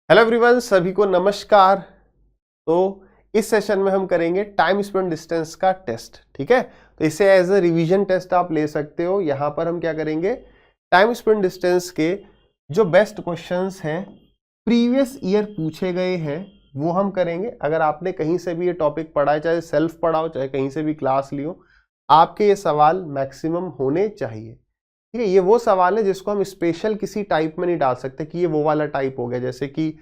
Hello everyone, सभी को नमस्कार। तो इस सेशन में हम करेंगे टाइम स्पेंट डिस्टेंस का टेस्ट। ठीक है, तो इसे एज अ रिवीजन टेस्ट आप ले सकते हो। यहां पर हम क्या करेंगे, टाइम स्पेंट डिस्टेंस के जो बेस्ट क्वेश्चंस हैं प्रीवियस ईयर पूछे गए हैं वो हम करेंगे। अगर आपने कहीं से भी ये टॉपिक पढ़ा है, चाहे सेल्फ पढ़ा हो चाहे कहीं से भी क्लास ली हो, आपके ये सवाल मैक्सिमम होने चाहिए। ठीक है, ये वो सवाल है जिसको हम स्पेशल किसी टाइप में नहीं डाल सकते कि ये वो वाला टाइप हो गया, जैसे कि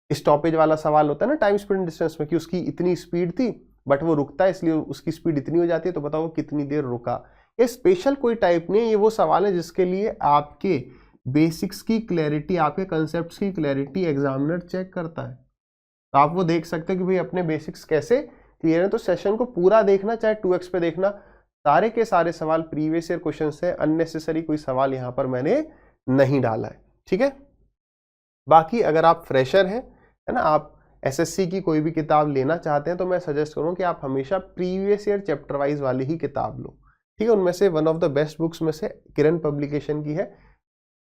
स्टॉपेज वाला सवाल होता है ना टाइम स्पेंट डिस्टेंस में, कि उसकी इतनी स्पीड थी बट वो रुकता है इसलिए उसकी स्पीड इतनी हो जाती है, तो बताओ वो कितनी देर रुका। ये स्पेशल कोई टाइप नहीं है, ये वो सवाल है जिसके लिए आपके बेसिक्स की क्लैरिटी, आपके कंसेप्ट की क्लैरिटी एग्जामिनर चेक करता है। तो आप वो देख सकते हो कि भाई अपने बेसिक्स कैसे क्लियर है। तो सेशन को पूरा देखना, चाहे 2x पे देखना, सारे के सारे सवाल प्रीवियस ईयर क्वेश्चन से, अननेसेसरी कोई सवाल यहाँ पर मैंने नहीं डाला है। ठीक है, बाकी अगर आप फ्रेशर हैं, है ना, आप एसएससी की कोई भी किताब लेना चाहते हैं तो मैं सजेस्ट करूँ कि आप हमेशा प्रीवियस ईयर चैप्टर वाइज वाली ही किताब लो। ठीक है, उनमें से one of the best books में से किरण पब्लिकेशन की है,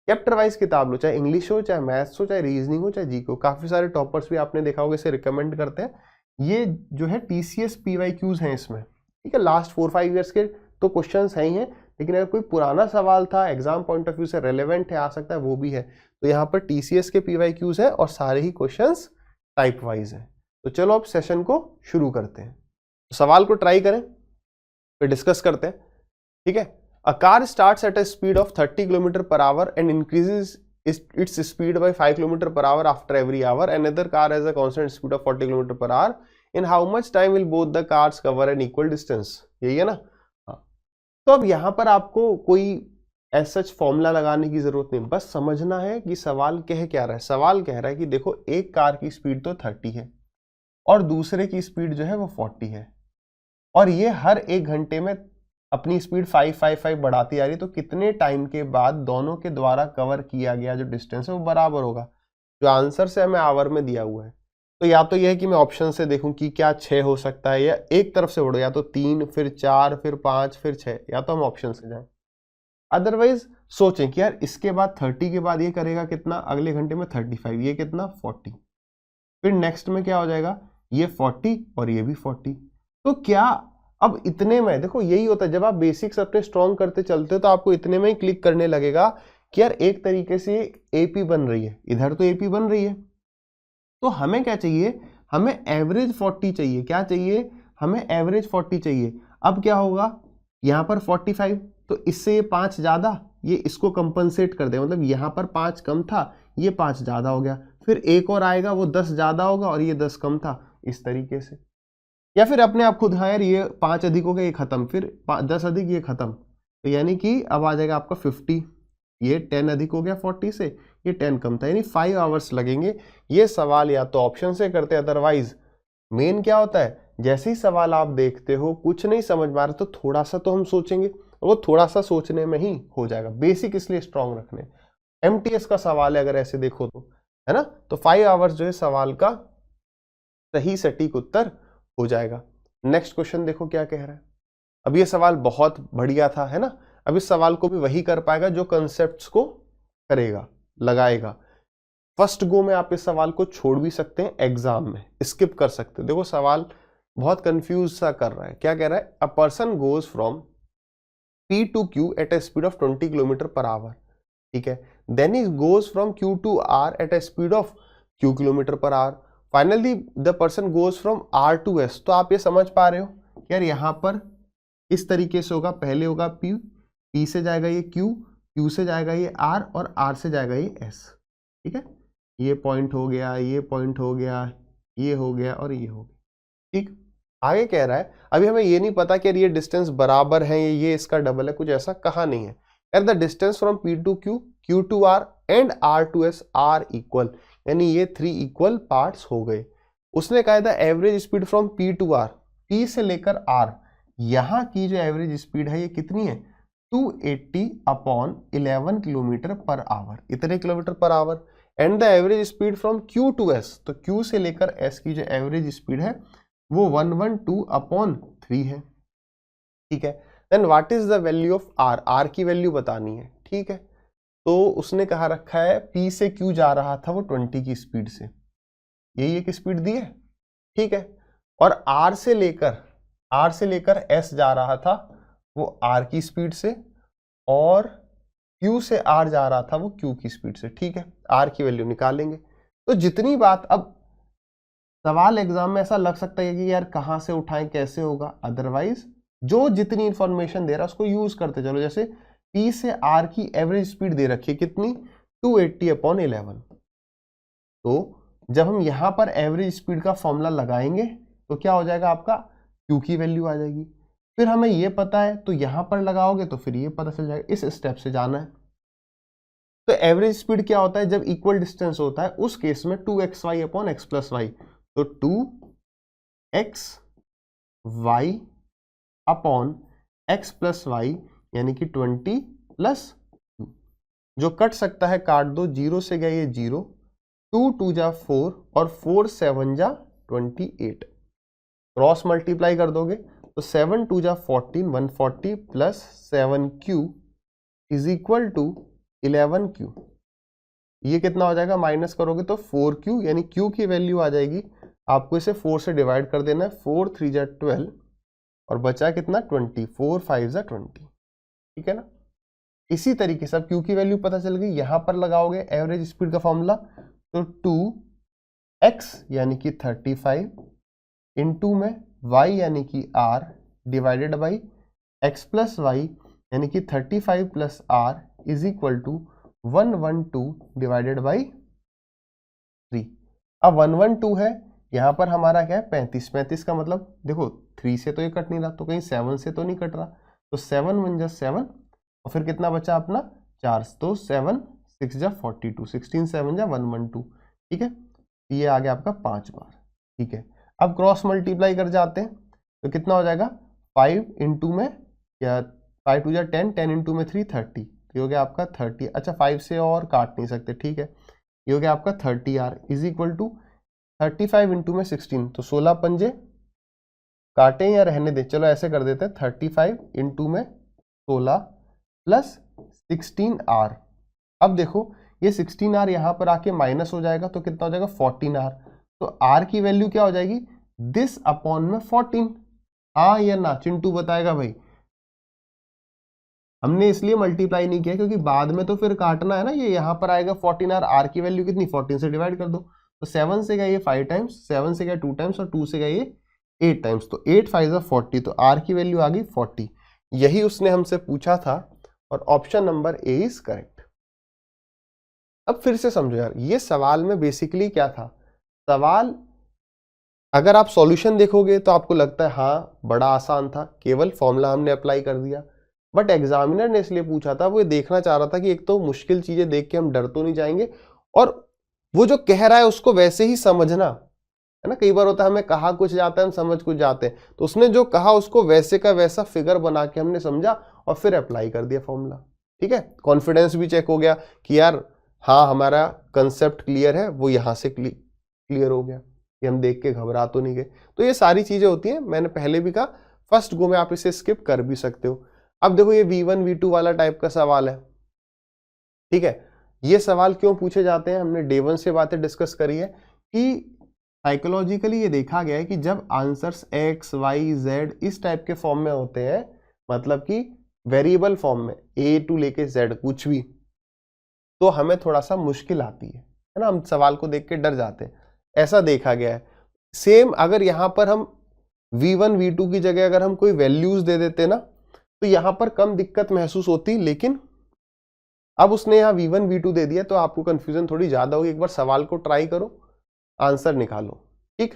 चैप्टर वाइज किताब लो, चाहे इंग्लिश हो, चाहे मैथ्स हो, चाहे रीजनिंग हो, चाहे जीके हो। काफी सारे टॉपर्स भी आपने देखा होगा इसे रिकमेंड करते हैं। ये जो है टीसीएस पीवाईक्यूज हैं इसमें। ठीक है, लास्ट 4-5 ईयर्स के तो क्वेश्चन है ही हैं, लेकिन अगर कोई पुराना सवाल था एग्जाम पॉइंट ऑफ व्यू से रेलेवेंट है, आ सकता है, वो भी है। तो यहाँ पर टीसीएस के पीवाईक्यूज है और सारे ही क्वेश्चंस टाइप वाइज है। तो चलो अब सेशन को शुरू करते हैं। तो सवाल को ट्राई करें फिर डिस्कस करते हैं। ठीक है, a car starts at a speed of 30 km per hour and increases its speed by 5 km per hour after every hour. Another car has a constant speed of 40 km per hour. In how much time will both the cars cover an equal distance? यही है ना। हाँ, तो अब यहाँ पर आपको कोई ऐसा फॉर्मूला लगाने की जरूरत नहीं, बस समझना है कि सवाल कह क्या रहा है। सवाल कह रहा है कि देखो, एक कार की स्पीड तो 30 है और दूसरे की स्पीड जो है वो 40 है, और ये हर 1 घंटे में अपनी स्पीड 555 बढ़ाती आ रही है। तो कितने टाइम के बाद दोनों के द्वारा कवर किया गया जो डिस्टेंस है वो बराबर होगा। जो आंसर से हमें आवर में दिया हुआ है, तो या तो यह है कि मैं ऑप्शन से देखूं कि क्या 6 हो सकता है, या एक तरफ से बढ़ो, या तो 3 फिर 4 फिर 5 फिर 6, या तो हम ऑप्शन से जाएं। अदरवाइज सोचें कि यार इसके बाद 30 के बाद ये करेगा कितना, अगले घंटे में 35, ये कितना 40, फिर नेक्स्ट में क्या हो जाएगा, ये 40 और ये भी 40। तो क्या अब इतने में, देखो यही होता है जब आप बेसिक्स अपने स्ट्रॉन्ग करते चलते हो तो आपको इतने में ही क्लिक करने लगेगा कि यार एक तरीके से एपी बन रही है, इधर तो एपी बन रही है, तो हमें क्या चाहिए, हमें एवरेज 40 चाहिए। क्या चाहिए, हमें एवरेज 40 चाहिए। अब क्या होगा, यहां पर 45, तो इससे ये 5 ज्यादा, ये इसको कंपनसेट कर दे, मतलब यहां पर 5 कम था, ये 5 ज्यादा हो गया, फिर एक और आएगा वो 10 ज्यादा होगा और ये 10 कम था, इस तरीके से। या फिर अपने आप खुद, हाँ यार ये 5 अधिक हो गया, ये खत्म, फिर 10 अधिक, ये खत्म, तो यानी कि अब आ जाएगा आपका 50, ये 10 अधिक हो गया 40 से, ये 10 कम था, यानी 5 आवर्स लगेंगे। ये सवाल या तो ऑप्शन से करते हैं, अदरवाइज मेन क्या होता है, जैसे ही सवाल आप देखते हो कुछ नहीं समझ में आ रहा तो थोड़ा सा तो हम सोचेंगे, और वो थोड़ा सा सोचने में ही हो जाएगा। बेसिक इसलिए स्ट्रांग रखने। एमटीएस का सवाल है अगर ऐसे देखो तो, है ना, तो 5 आवर्स जो है सवाल का सही सटीक उत्तर हो जाएगा। नेक्स्ट क्वेश्चन देखो क्या कह रहा है। अब ये सवाल बहुत बढ़िया था, है ना। अब इस सवाल को भी वही कर पाएगा जो कंसेप्ट्स को करेगा, लगाएगा। फर्स्ट गो में आप इस सवाल को छोड़ भी सकते हैं, एग्जाम में स्किप कर सकते हैं। देखो सवाल बहुत कंफ्यूज सा कर रहा है। क्या कह रहा है, a person goes from P to Q at a speed of 20 km per hour. ठीक है, then he goes from Q to R at a speed of Q km per hour. Finally the person goes from R to S. तो आप ये समझ पा रहे हो यार, यहाँ पर इस तरीके से होगा, पहले होगा P, P से जाएगा ये Q, Q से जाएगा ये R और R से जाएगा ये S। ठीक है, ये पॉइंट हो गया, ये पॉइंट हो गया, ये हो गया और ये हो गया। ठीक, आगे कह रहा है अभी हमें ये नहीं पता कि ये डिस्टेंस बराबर है, ये इसका डबल है, कुछ ऐसा कहा नहीं है। यार the distance from P to Q, Q to R and R to S are equal, यानी ये 3 इक्वल पार्ट्स हो गए। उसने कहा था average speed from P to R, P से लेकर R, यहाँ की जो एवरेज स्पीड है ये कितनी है, 280 अपॉन 11 किलोमीटर पर आवर, इतने kilometre per hour. And the average speed from Q to S, तो Q से लेकर S की जो एवरेज स्पीड है वो 112 अपॉन 3 है। ठीक है, then what is the value of R, R की वैल्यू बतानी है। ठीक है, तो उसने कहा रखा है P से Q जा रहा था वो 20 की स्पीड से, यही एक स्पीड दी है, ठीक है। और R से लेकर S जा रहा था वो R की स्पीड से, और Q से R जा रहा था वो Q की स्पीड से, ठीक है। R की वैल्यू निकालेंगे। तो जितनी बात, अब सवाल एग्जाम में ऐसा लग सकता है कि यार कहां से उठाएं, कैसे होगा, अदरवाइज जो जितनी इंफॉर्मेशन दे रहा है उसको यूज करते चलो। जैसे P से R की एवरेज स्पीड दे रखी है कितनी, 280/11। तो जब हम यहां पर एवरेज स्पीड का फॉर्मूला लगाएंगे तो क्या हो जाएगा, आपका Q की वैल्यू आ जाएगी। फिर हमें ये पता है तो यहां पर लगाओगे तो फिर ये पता चल जाएगा, इस स्टेप से जाना है। तो एवरेज स्पीड क्या होता है, जब इक्वल डिस्टेंस होता है उस केस में 2xy/x+y। तो 2xy/x+y यानी कि 20+2। जो कट सकता है काट दो, 0 से गया ये 0, 2 2 जा 4 और 4 7 जा 28। क्रॉस मल्टीप्लाई कर दोगे तो 7 2 जा 14, 140 plus 7q is equal to 11q। ये कितना हो जाएगा, माइनस करोगे तो 4q, यानी q की वैल्यू आ जाएगी, आपको इसे 4 से डिवाइड कर देना है, 4 3 जा 12 और बचा कितना 20, 4 5 जा 20, ठीक है ना। इसी तरीके से अब q की वैल्यू पता चल गई, यहां पर लगाओगे एवरेज स्पीड का फॉर्मूला, तो 2x यानी कि 35 इंटू में y यानी कि r डिवाइडेड बाई x+y यानी कि 35 plus r is equal to 112 divided by 3। अब 112 है, यहां पर हमारा क्या है 35, 35 का मतलब देखो 3 से तो ये कट नहीं रहा, तो कहीं 7 से तो नहीं कट रहा, तो 7 1 जा 7 और फिर कितना बचा अपना 4, तो 7 6 जा 42, 16 7 जा 112, ठीक है। ये आ गया आपका 5 बार, ठीक है। अब क्रॉस मल्टीप्लाई कर जाते हैं तो कितना हो जाएगा, 5 इंटू में या 5 2 जा 10, 10 इंटू में 3 30, तो ये हो गया आपका 30। अच्छा 5 से और काट नहीं सकते, ठीक है। ये हो गया आपका 30r is equal to 35 into में 16, तो 16 पंजे काटें या रहने दें, चलो ऐसे कर देते हैं, 35 इंटू में 16 प्लस 16r। अब देखो ये 16r यहाँ पर आके माइनस हो जाएगा तो कितना हो जाएगा 14r। तो r की वैल्यू क्या हो जाएगी, दिस अपॉन में 14। हाँ या ना, चिंटू बताएगा भाई। हमने इसलिए मल्टीप्लाई नहीं किया क्योंकि बाद में तो फिर काटना है ना, ये यहाँ पर आएगा 14r, r की वैल्यू कितनी 14 से डिवाइड कर दो, तो 7 से गया ये 5 टाइम्स, 7 से गया 2 टाइम्स और 2 से गया ये 8 टाइम्स, तो 8 5 40, तो r की वैल्यू आ गई 40। यही उसने हमसे पूछा था और option number A is correct. अब फिर से समझो यार, ये सवाल में बेसिकली क्या था, सवाल अगर आप सॉल्यूशन देखोगे तो आपको लगता है हाँ बड़ा आसान था, केवल फॉर्मूला हमने अप्लाई कर दिया। बट एग्जामिनर ने इसलिए पूछा था, वो ये देखना चाह रहा था कि एक तो मुश्किल चीजें देख के हम डर तो नहीं जाएंगे, और वो जो कह रहा है उसको वैसे ही समझना है ना। कई बार होता है हमें कहा कुछ जाता है, हम समझ कुछ जाते हैं, तो उसने जो कहा उसको वैसे का वैसा फिगर बना के हमने समझा और फिर अप्लाई कर दिया फॉर्मूला, ठीक है। कॉन्फिडेंस भी चेक हो गया कि यार हाँ हमारा कंसेप्ट क्लियर है, वो यहाँ से क्लियर हो गया कि हम देख के घबरा तो नहीं गए। तो ये सारी चीजें होती हैं, मैंने पहले भी कहा फर्स्ट गो में आप इसे स्किप कर भी सकते हो। अब देखो ये V1 V2 वाला टाइप का सवाल है, ठीक है। ये सवाल क्यों पूछे जाते हैं, हमने डे 1 से बातें डिस्कस करी है कि साइकोलॉजिकली ये देखा गया है कि जब आंसर्स x y z इस टाइप के फॉर्म में होते हैं, मतलब कि वेरिएबल फॉर्म में a टू लेके z कुछ भी, तो हमें थोड़ा सा मुश्किल आती है ना, हम सवाल को देख के डर जाते हैं, ऐसा देखा गया है। सेम अगर यहां पर हम V1 V2 की जगह अगर हम कोई वैल्यूज दे देते ना, तो यहां पर कम दिक्कत महसूस होती, लेकिन अब उसने यहां V1 V2 दे दिया तो आपको कंफ्यूजन थोड़ी ज्यादा होगी। एक बार सवाल को ट्राई करो, आंसर निकालो, ठीक।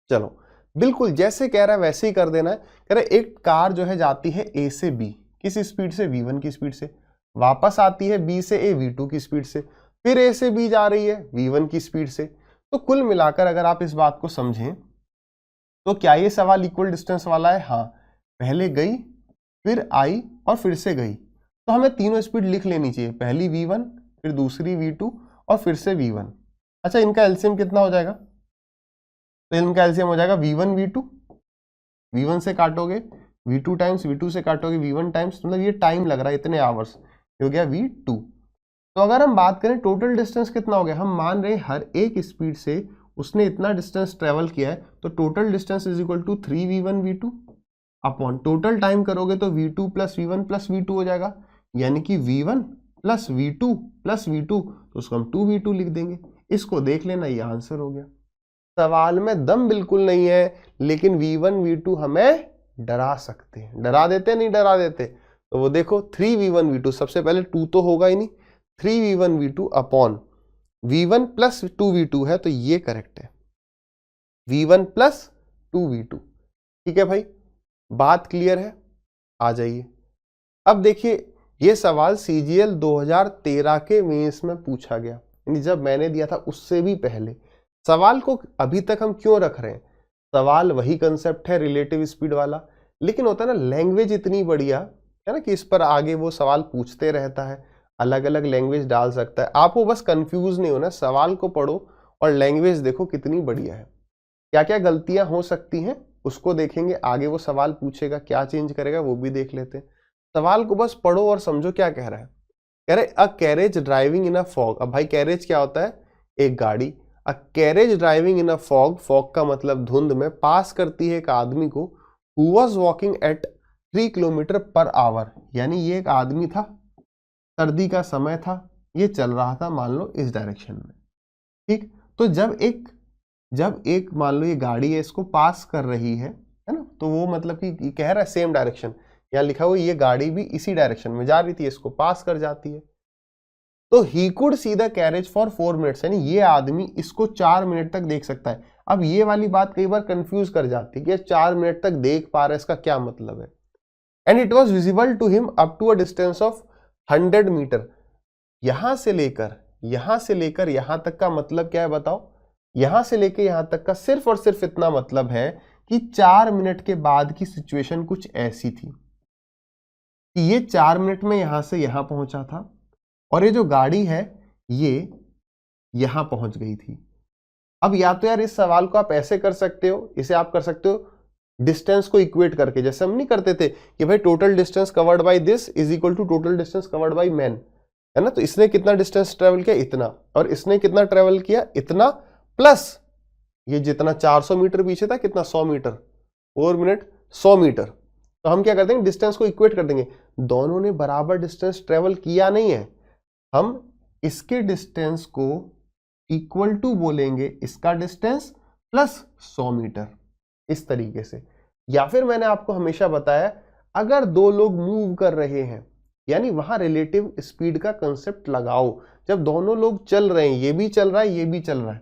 चलो बिल्कुल जैसे कह रहा है वैसे ही कर देना है। कह रहा है एक कार जो है जाती है A से B किस स्पीड से, V1 की स्पीड से, वापस आती है B से A V2 की स्पीड से, फिर A से B जा रही है V1 की स्पीड से। तो कुल मिलाकर अगर आप इस बात को समझें तो क्या ये सवाल इक्वल डिस्टेंस वाला है, हाँ। पहले गई फिर आई और फिर से गई, तो हमें तीनों स्पीड लिख लेनी चाहिए, पहली V1 फिर दूसरी V2 और फिर से V1। अच्छा इनका एलसीएम कितना हो जाएगा, तो इनका एलसीएम हो जाएगा V1 V2, V1 से काटोगे V2 टाइम्स, V2 से काटोगे V1 टाइम्स, मतलब ये टाइम लग रहा है इतने आवर्स, हो गया V2। तो अगर हम बात करें टोटल डिस्टेंस कितना हो गया, हम मान रहे हर एक स्पीड से उसने इतना डिस्टेंस ट्रेवल किया है, तो total distance is equal to 3v1v2 upon total time करोगे तो v2 plus v1 plus v2 हो जाएगा, यानी कि v1 plus v2 plus v2, तो उसको हम 2v2 लिख देंगे। इसको देख लेना, ये आंसर हो गया। सवाल में दम बिल्कुल नहीं है, लेकिन v1 v2 हमें डरा सकते हैं। डरा देते नहीं डरा देते? तो वो देखो 3v1 v2, सबसे पहले 2 तो होगा ही नहीं, 3v1 v2 upon v1 plus 2v2 है, तो ये करेक्ट है, v1 प्लस 2v2। ठीक है भाई, बात क्लियर है? आ जाइए। अब देखिए, ये सवाल CGL 2013 के मेंस में पूछा गया, यानी जब मैंने दिया था उससे भी पहले। सवाल को अभी तक हम क्यों रख रहे हैं? सवाल वही कंसेप्ट है, रिलेटिव स्पीड वाला, लेकिन होता है ना लैंग्वेज इतनी बढ़िया है ना कि इस पर आगे वो सवाल पूछते रहता है, अलग अलग लैंग्वेज डाल सकता है। आपको बस कंफ्यूज नहीं होना, सवाल को पढ़ो और लैंग्वेज देखो कितनी बढ़िया है। क्या क्या गलतियां हो सकती हैं उसको देखेंगे, आगे वो सवाल पूछेगा क्या चेंज करेगा वो भी देख लेते हैं। सवाल को बस पढ़ो और समझो क्या कह रहा है। कह रहे a carriage driving in a fog. अब भाई कैरेज क्या होता है? एक गाड़ी। A carriage driving in a fog, fog का मतलब धुंध में, पास करती है एक आदमी को, who was walking at 3 kilometre per hour, यानी ये एक आदमी था, सर्दी का समय था, ये चल रहा था मान लो इस डायरेक्शन में। ठीक, तो जब एक मान लो ये गाड़ी है, इसको पास कर रही है ना, तो वो मतलब कि कह रहा है सेम डायरेक्शन, यहाँ लिखा हुआ ये गाड़ी भी इसी डायरेक्शन में जा रही थी, इसको पास कर जाती है। तो he could see the carriage for 4 minutes, यानी ये आदमी इसको 4 मिनट तक देख सकता है। अब ये वाली बात कई बार कंफ्यूज कर जाती है कि 4 मिनट तक देख पा रहा है, इसका क्या मतलब है? And it was visible to him up to a distance of 100 metre. यहां से लेकर यहां तक का मतलब क्या है बताओ? यहां से लेकर यहां तक का सिर्फ और सिर्फ इतना मतलब है कि 4 मिनट के बाद की सिचुएशन कुछ ऐसी थी कि ये 4 मिनट में यहां से यहां पहुंचा था, और ये जो गाड़ी है ये यहां पहुंच गई थी। अब या तो यार इस सवाल को आप ऐसे कर सकते हो, इसे आप कर सकते हो डिस्टेंस को इक्वेट करके, जैसे हम नहीं करते थे कि भाई total distance covered by this is equal to total distance covered by man, है ना। तो इसने कितना डिस्टेंस ट्रेवल किया? इतना, और इसने कितना ट्रेवल किया? इतना, प्लस ये जितना 400 मीटर पीछे था, कितना 100 मीटर, 4 मिनट 100 मीटर। तो हम क्या कर देंगे? डिस्टेंस को इक्वेट कर देंगे। दोनों ने बराबर डिस्टेंस ट्रेवल किया नहीं है, हम इसके डिस्टेंस को इक्वल टू बोलेंगे इसका डिस्टेंस प्लस 100 मीटर, इस तरीके से। या फिर मैंने आपको हमेशा बताया, अगर दो लोग मूव कर रहे हैं, यानी वहां रिलेटिव स्पीड का कंसेप्ट लगाओ। जब दोनों लोग चल रहे हैं, ये भी चल रहा है, ये भी चल रहा है,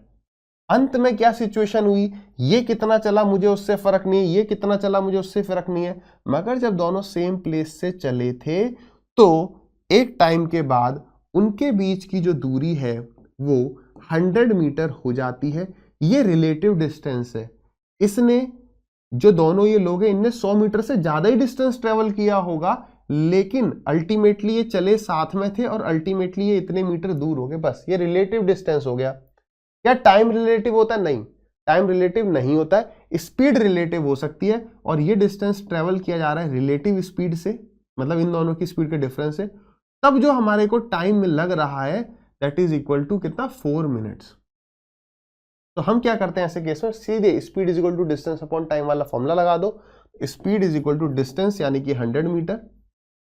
अंत में क्या सिचुएशन हुई? ये कितना चला मुझे उससे फर्क नहीं है, ये कितना चला मुझे उससे फर्क नहीं है, मगर जब दोनों सेम प्लेस से चले थे तो एक टाइम के बाद उनके बीच की जो दूरी है वो 100 मीटर हो जाती है। ये रिलेटिव डिस्टेंस है। इसने, जो दोनों ये लोग हैं, इनने 100 मीटर से ज्यादा ही डिस्टेंस ट्रेवल किया होगा, लेकिन अल्टीमेटली ये चले साथ में थे और अल्टीमेटली ये इतने मीटर दूर हो गए। बस ये रिलेटिव डिस्टेंस हो गया। क्या टाइम रिलेटिव होता है? नहीं, टाइम रिलेटिव नहीं होता है, स्पीड रिलेटिव हो सकती है। और ये डिस्टेंस ट्रेवल किया जा रहा है रिलेटिव स्पीड से, मतलब इन दोनों की स्पीड के डिफरेंस से, तब जो हमारे को टाइम में लग रहा है दैट इज इक्वल टू कितना? 4 मिनट्स। तो हम क्या करते हैं ऐसे केस में? सीधे speed is equal to distance upon time वाला फॉर्मूला लगा दो। Speed is equal to distance यानी कि 100 मीटर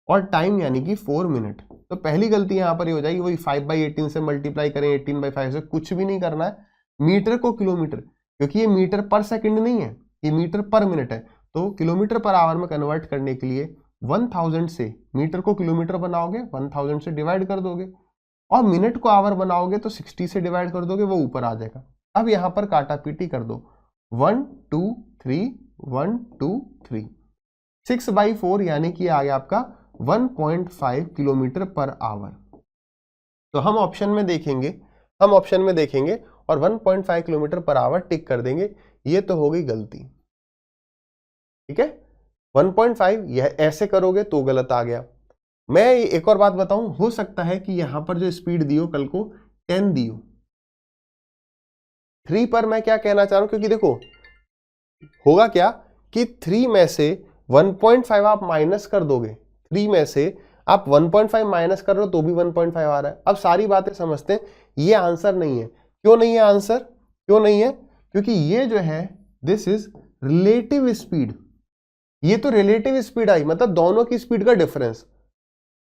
और टाइम यानी कि 4 मिनट। तो पहली गलती यहां पर ये हो जाएगी, वही 5/18 से मल्टीप्लाई करें, 18/5 से, कुछ भी नहीं करना है, मीटर को किलोमीटर, क्योंकि ये मीटर पर सेकंड नहीं है, ये मीटर पर मिनट है। तो किलोमीटर पर आवर में कन्वर्ट करने के लिए 1000 से मीटर को किलोमीटर बनाओगे, 1000 से डिवाइड कर दोगे, और मिनट को आवर बनाओगे तो 60 से डिवाइड कर दोगे, वो ऊपर आ जाएगा। अब यहां पर काटा पीटी कर दो, 1 2 3 1 2 3, 6/4 यानी कि आ गया आपका 1.5 किलोमीटर पर आवर। तो हम ऑप्शन में देखेंगे और 1.5 किलोमीटर पर आवर टिक कर देंगे। ये तो हो गई गलती, ठीक है। 1.5 यह ऐसे करोगे तो गलत आ गया। मैं एक और बात बताऊं, हो सकता है कि यहां पर जो स्पीड दियो कल को 10 दियो, 3 पर मैं क्या कहना चाह रहा हूं, क्योंकि देखो होगा क्या कि 3 में से 1.5 आप माइनस कर दोगे, 3 में से आप 1.5 माइनस कर रहे हो तो भी 1.5 आ रहा है। अब सारी बातें समझते हैं, ये आंसर नहीं है। क्यों नहीं है आंसर? क्यों नहीं है? क्योंकि ये जो है दिस इज रिलेटिव स्पीड, ये तो रिलेटिव स्पीड आई, मतलब दोनों की स्पीड का डिफरेंस।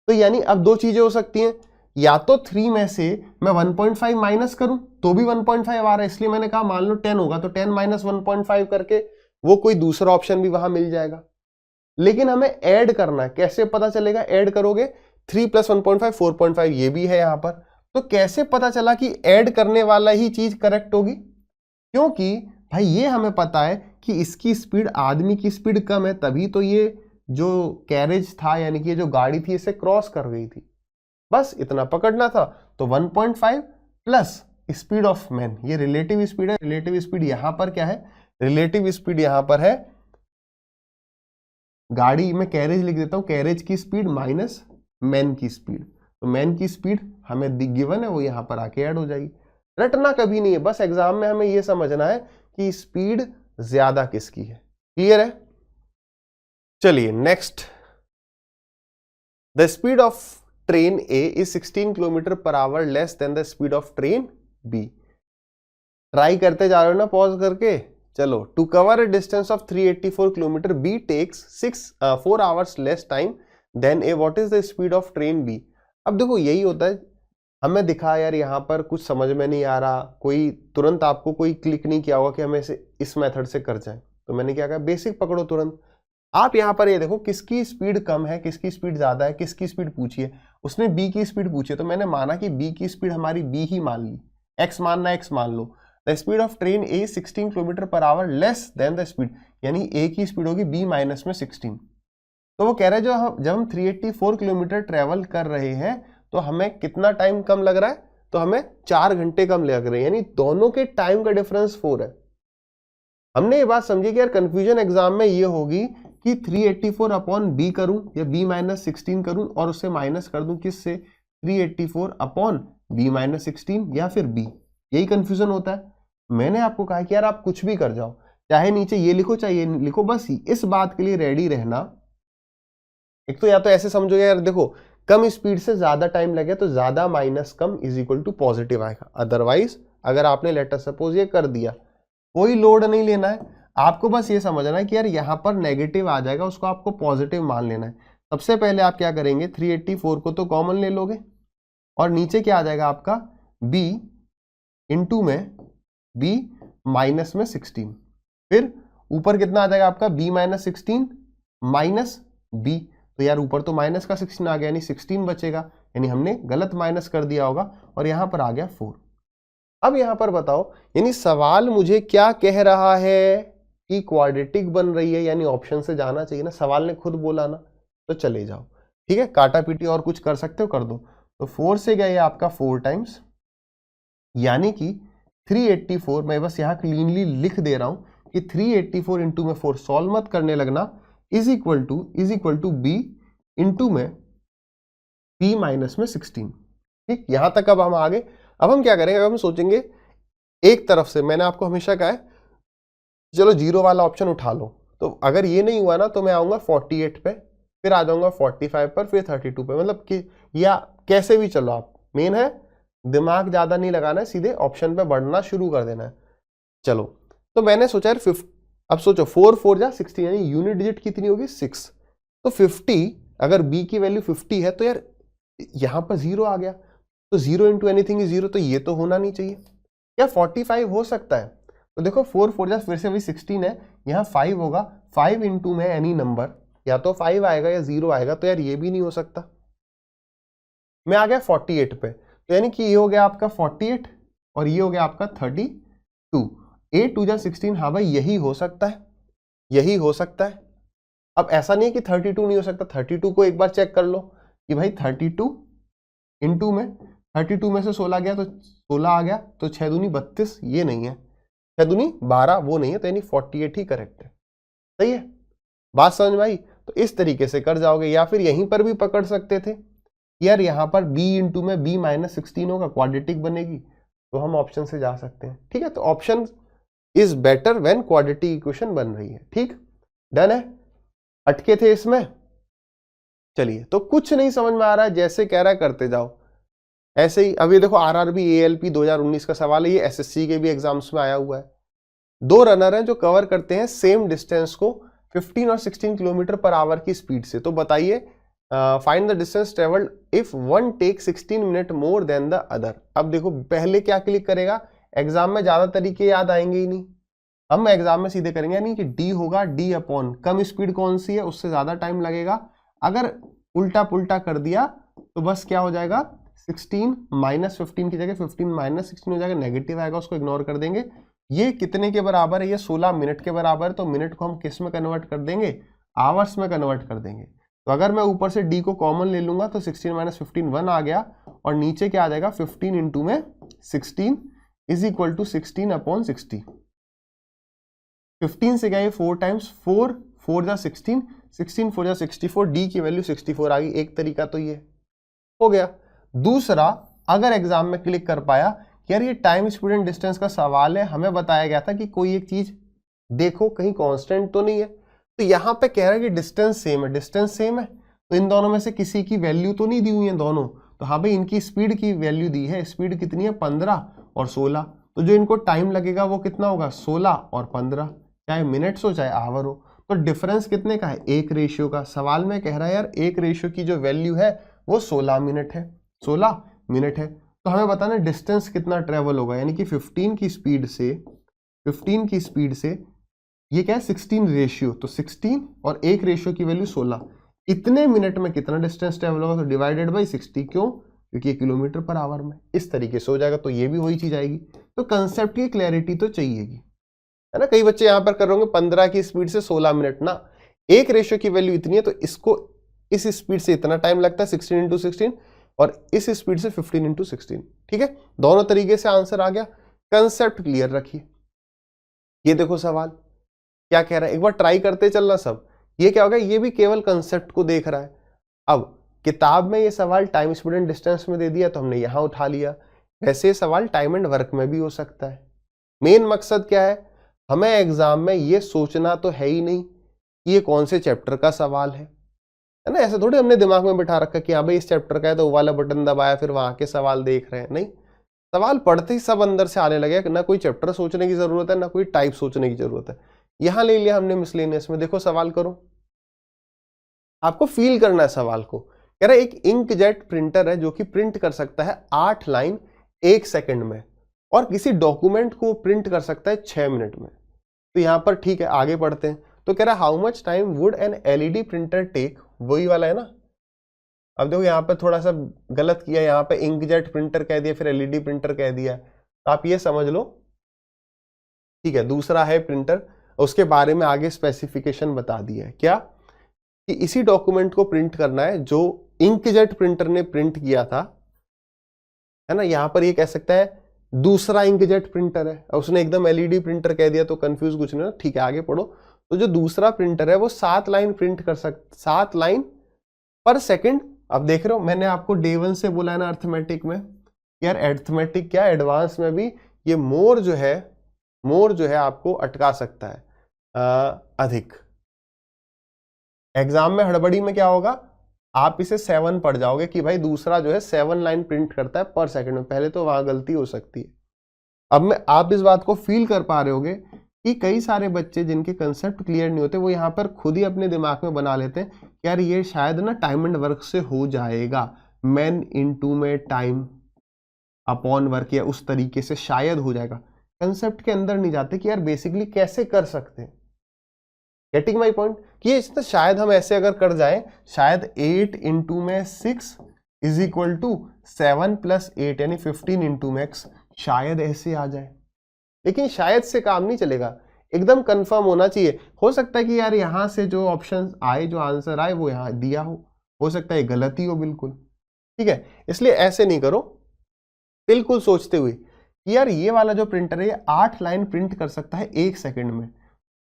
तो यानी अब दो चीजें हो सकती हैं, या तो 3 में से मैं 1.5 माइनस करूं तो भी 1.5 आ रहा है, इसलिए मैंने कहा मान लो 10 होगा तो 10 माइनस 1.5 करके वो कोई दूसरा ऑप्शन भी वहां मिल जाएगा। लेकिन हमें ऐड करना है, कैसे पता चलेगा? ऐड करोगे 3 प्लस 1.5 4.5, ये भी है यहां पर। तो कैसे पता चला कि ऐड करने वाला ही चीज करेक्ट होगी? क्योंकि भाई ये हमें पता है कि इसकी स्पीड आदमी की स्पीड कम है, तभी तो ये जो कैरेज था यानी कि जो गाड़ी थी इसे क्रॉस कर गई थी, बस इतना पकड़ना था। तो 1.5 प्लस स्पीड ऑफ मैन, ये रिलेटिव स्पीड है। रिलेटिव स्पीड यहां पर क्या है? रिलेटिव स्पीड यहां पर है गाड़ी में कैरेज लिख देता हूं, कैरेज की स्पीड माइनस मैन की स्पीड। तो मैन की स्पीड हमें गिवन है, वो यहां पर आके ऐड हो जाएगी। रटना कभी नहीं है, बस एग्जाम में हमें यह समझना है कि स्पीड ज्यादा किसकी है। क्लियर है? चलिए next, the speed of train A is 16 kilometre per hour less than the speed of train B. Try करते जा रहे हो ना पॉज करके? चलो, to cover a distance of 384 kilometre B takes 4 hours less time than A, what is the speed of train B. अब देखो यही होता है, हमें दिखा यार यहाँ पर कुछ समझ में नहीं आ रहा, कोई तुरंत आपको कोई क्लिक नहीं किया होगा कि हमें इस मेथड से कर जाए, तो मैंने क्या कहा, बेसिक पकड़ो तुरंत। आप यहाँ पर ये देखो किसकी स्पीड कम है, किसकी स्पीड ज्यादा है, किसकी स्पीड पूछी है। उसने बी की स्पीड पूछी है, तो मैंने माना कि बी की स्पीड हमारी बी ही मान ली, एक्स मानना एक्स मान लो। The speed of train A 16 kilometre per hour less than the speed, यानी ए की स्पीड होगी बी माइनस में 16। तो वो कह रहा है जब हम 384 किलोमीटर ट्रेवल कर रहे हैं तो हमें कितना टाइम कम लग रहा है? तो हमें 4 घंटे कम लग रहे हैं, यानी दोनों के टाइम का डिफरेंस 4 है। हमने ये बात समझी कि यार कंफ्यूजन एग्जाम में ये होगी कि 384 अपॉन बी करूं या बी माइनस 16 करूं और उससे माइनस कर दूं किससे? 384 अपॉन बी माइनस 16 या फिर बी, यही कंफ्यूजन होता है। मैंने आपको कहा कि यार आप कुछ भी कर जाओ, चाहे नीचे ये लिखो चाहे ये लिखो, बस इस बात के लिए रेडी रहना। एक तो या तो ऐसे समझो यार देखो कम स्पीड से ज्यादा टाइम लगे तो ज्यादा माइनस कम इज इक्वल टू पॉजिटिव आएगा। अदरवाइज अगर आपने लेटर सपोज ये कर दिया, कोई लोड नहीं लेना है आपको, बस ये समझना है कि यार यहां पर नेगेटिव आ जाएगा, उसको आपको पॉजिटिव मान लेना है। सबसे पहले आप क्या करेंगे, 384 को तो कॉमन ले लोगे और नीचे क्या आ जाएगा आपका b इंटू में b माइनस में 16, फिर ऊपर कितना आ जाएगा आपका b माइनस 16 माइनस b। तो यार ऊपर तो माइनस का 16 आ गया, यानी 16 बचेगा, यानी हमने गलत माइनस कर दिया होगा और यहां पर आ गया 4। अब यहां पर बताओ, यानी सवाल मुझे क्या कह रहा है कि क्वाड्रेटिक बन रही है, यानी ऑप्शन से जाना चाहिए ना, सवाल ने खुद बोला ना, तो चले जाओ। ठीक है, काटा पीटी और कुछ कर सकते हो कर दो। तो 4 से गए आपका 4 टाइम्स, यानी कि 384, मैं बस यहां क्लीनली लिख दे रहा हूं कि 384 इंटू में 4, सॉल्व मत करने लगना, is equal to B into में बी माइनस में 16। ठीक, यहां तक अब हम आगे। अब हम क्या करेंगे, अब हम सोचेंगे एक तरफ से, मैंने आपको हमेशा कहा है चलो जीरो वाला ऑप्शन उठा लो, तो अगर ये नहीं हुआ ना तो मैं आऊंगा 48 पे, फिर आ जाऊंगा 45 पर, फिर 32 पे, मतलब कि या कैसे भी चलो आप, मेन है दिमाग ज्यादा नहीं लगाना है, सीधे ऑप्शन पे बढ़ना शुरू कर देना है। चलो, तो मैंने सोचा यार अब सोचो 4 4 जा 16, यानी यूनिट डिजिट कितनी होगी 6। तो 50, अगर b की वैल्यू 50 है तो यार यहां पर 0 आ गया, तो 0 इंटू एनीथिंग इज 0, तो ये तो होना नहीं चाहिए। या 45 हो सकता है, तो देखो 4 4 जा फिर से वही 16 है, यहाँ 5 होगा, 5 इंटू में एनी नंबर, या तो 5 आएगा या 0 आएगा, तो यार ये भी नहीं हो सकता। मैं आ गया 48 पे, तो यानी कि ये हो गया आपका 48 और ये हो गया आपका 32। 8 2 जा 16, हाँ भाई यही हो सकता है, यही हो सकता है। अब ऐसा नहीं है कि 32 नहीं हो सकता, 32 को एक बार चेक कर लो कि भाई 32 इंटू में 32 में से 16 गया तो 16 आ गया, तो 6 दूनी 32, ये नहीं है, 6 दूनी 12, वो नहीं है, तो यानी 48 ही करेक्ट है। सही है, बात समझ में आई? तो इस तरीके से कर जाओगे, या फिर यहीं पर भी पकड़ सकते थे यार, यहां पर b इंटू में b माइनस 16 होगा, क्वाड्रेटिक बनेगी, तो हम ऑप्शन से जा सकते हैं। ठीक है, तो option is better when quadratic equation बन रही है। ठीक, डन है, अटके थे इसमें। चलिए, तो कुछ नहीं समझ में आ रहा है, जैसे कह रहा है करते जाओ। ऐसे ही अब ये देखो आरआरबी एएलपी 2019 का सवाल है, ये एसएससी के भी एग्जाम्स में आया हुआ है। 2 रनर हैं जो कवर करते हैं सेम डिस्टेंस को 15 और 16 किलोमीटर पर आवर की स्पीड से। तो बताइए find the distance travelled if one take 16 minute more than the other. अब देखो पहले क्या क्लिक करेगा, एग्जाम में ज्यादा तरीके याद आएंगे ही नहीं, हम एग्जाम में सीधे करेंगे, यानी कि डी होगा, डी अपॉन कम स्पीड कौन सी है उससे ज्यादा टाइम लगेगा। अगर उल्टा पुल्टा कर दिया तो बस क्या हो जाएगा, 16 माइनस 15 की जगह 15 माइनस 16 हो जाएगा, नेगेटिव आएगा, उसको इग्नोर कर देंगे। ये कितने के बराबर है, ये 16 मिनट के बराबर है, तो मिनट को हम किस में कन्वर्ट कर देंगे, आवर्स में कन्वर्ट कर देंगे। तो अगर मैं ऊपर से डी को कॉमन ले लूंगा तो 16 माइनस 15 1 आ गया, और नीचे क्या आ जाएगा 15 इंटू में 16 इज इक्वल टू 16 अपॉन 60। 15 से गया ये 4 टाइम्स, 4 4 जा 16, 16 4 जा 64, डी की वैल्यू 64 आ गई। एक तरीका तो ये हो गया। दूसरा, अगर एग्जाम में क्लिक कर पाया कि यार ये टाइम स्पीड एंड डिस्टेंस का सवाल है, हमें बताया गया था कि कोई एक चीज देखो कहीं कांस्टेंट तो नहीं है, तो यहां पे कह रहा है कि डिस्टेंस सेम है, डिस्टेंस सेम है तो इन दोनों में से किसी की वैल्यू तो नहीं दी हुई है दोनों, तो हाँ भाई इनकी स्पीड की वैल्यू दी है, स्पीड कितनी है 15 और 16, तो जो इनको टाइम लगेगा वो कितना होगा 16 और 15, चाहे मिनट्स हो चाहे आवर हो। तो डिफरेंस कितने का है, 1 रेशियो का। सवाल में कह रहा है यार 1 रेशियो की जो वैल्यू है वो 16 मिनट है, 16 मिनट है, तो हमें बताना डिस्टेंस कितना ट्रेवल होगा, यानी कि 15 की स्पीड से ये क्या है 16 रेशियो, तो 16 और 1 रेशियो की वैल्यू 16, इतने मिनट में कितना डिस्टेंस ट्रेवल होगा, तो डिवाइडेड बाई 60, क्यों, क्योंकि किलोमीटर पर आवर में, इस तरीके से हो जाएगा। तो ये भी वही चीज आएगी। तो कंसेप्ट की क्लैरिटी तो चाहिएगी, है ना। कई बच्चे यहां पर कर रहे होंगे 15 की स्पीड से 16 मिनट ना, 1 रेशियो की वैल्यू इतनी है तो इसको इस स्पीड से इतना टाइम लगता है 16 इंटू 16, और इस स्पीड से 15 इंटू 16, ठीक है। दोनों तरीके से आंसर आ गया। कंसेप्ट क्लियर रखिए। ये देखो सवाल क्या कह रहा है, एक बार ट्राई करते चलना सब। ये क्या होगा, ये भी केवल कंसेप्ट को देख रहा है। अब किताब में ये सवाल टाइम स्पीड एंड डिस्टेंस में दे दिया तो हमने यहां उठा लिया, वैसे सवाल टाइम एंड वर्क में भी हो सकता है। मेन मकसद क्या है, हमें एग्जाम में ये सोचना तो है ही नहीं कि ये कौन से चैप्टर का सवाल है ना। ऐसे थोड़ी हमने दिमाग में बिठा रखा कि हाँ भाई इस चैप्टर का है तो वो वाला बटन दबाया फिर वहां के सवाल देख रहे हैं, नहीं। सवाल पढ़ते ही सब अंदर से आने लगे, ना कोई चैप्टर सोचने की जरूरत है ना कोई टाइप सोचने की जरूरत है। यहां ले लिया हमने मिसलेनियस में। देखो सवाल करो, आपको फील करना है सवाल को। कह रहा है एक इंकजेट प्रिंटर है जो कि प्रिंट कर सकता है 8 लाइन 1 सेकंड में, और किसी डॉक्यूमेंट को प्रिंट कर सकता है 6 मिनट में। तो यहां पर ठीक है, आगे पढ़ते हैं। तो कह रहा है how much time would an LED printer take, वही वाला है ना। अब देखो यहाँ पर थोड़ा सा गलत किया, यहाँ पे इंकजेट प्रिंटर कह दिया फिर एलईडी प्रिंटर कह दिया, तो आप ये समझ लो, ठीक है। दूसरा है प्रिंटर, उसके बारे में आगे स्पेसिफिकेशन बता दिया है क्या, कि इसी डॉक्यूमेंट को प्रिंट करना है जो इंकजेट प्रिंटर ने प्रिंट किया था, है ना। यहां पर ये कह सकता है दूसरा इंकजेट प्रिंटर है, उसने एकदम एलईडी प्रिंटर कह दिया तो कंफ्यूज कुछ नहीं, ठीक है आगे पढ़ो। तो जो दूसरा प्रिंटर है वो 7 लाइन प्रिंट कर सकता, 7 लाइन पर सेकंड। अब देख रहे हो मैंने आपको डे 1 से बोला है ना अर्थमेटिक में, यार अर्थमेटिक क्या एडवांस में भी ये मोर जो है आपको अटका सकता है अधिक। एग्जाम में हड़बड़ी में क्या होगा, आप इसे 7 पढ़ जाओगे कि भाई दूसरा जो है 7 लाइन प्रिंट करता है पर सेकंड में, पहले तो वहां गलती हो सकती है। अब में आप इस बात को फील कर पा रहे होगे कि कई सारे बच्चे जिनके कंसेप्ट क्लियर नहीं होते वो यहाँ पर खुद ही अपने दिमाग में बना लेते हैं कि यार ये शायद ना टाइम एंड वर्क से हो जाएगा, मैन इनटू में टाइम अपॉन वर्क, या उस तरीके से शायद हो जाएगा। कंसेप्ट के अंदर नहीं जाते कि यार बेसिकली कैसे कर सकते हैं। गेटिंग माई पॉइंट, कि ये शायद हम ऐसे अगर कर जाए, शायद 8 इंटू में 6 इज इक्वल टू 7 प्लस 8 यानी 15 इंटू में x, शायद ऐसे आ जाए। लेकिन शायद से काम नहीं चलेगा, एकदम कंफर्म होना चाहिए। हो सकता है कि यार यहां से जो ऑप्शन आए, जो आंसर आए वो यहां दिया हो सकता है गलती हो बिल्कुल, ठीक है। इसलिए ऐसे नहीं करो, बिल्कुल सोचते हुए कि यार ये वाला जो प्रिंटर है ये 8 लाइन प्रिंट कर सकता है 1 सेकंड में,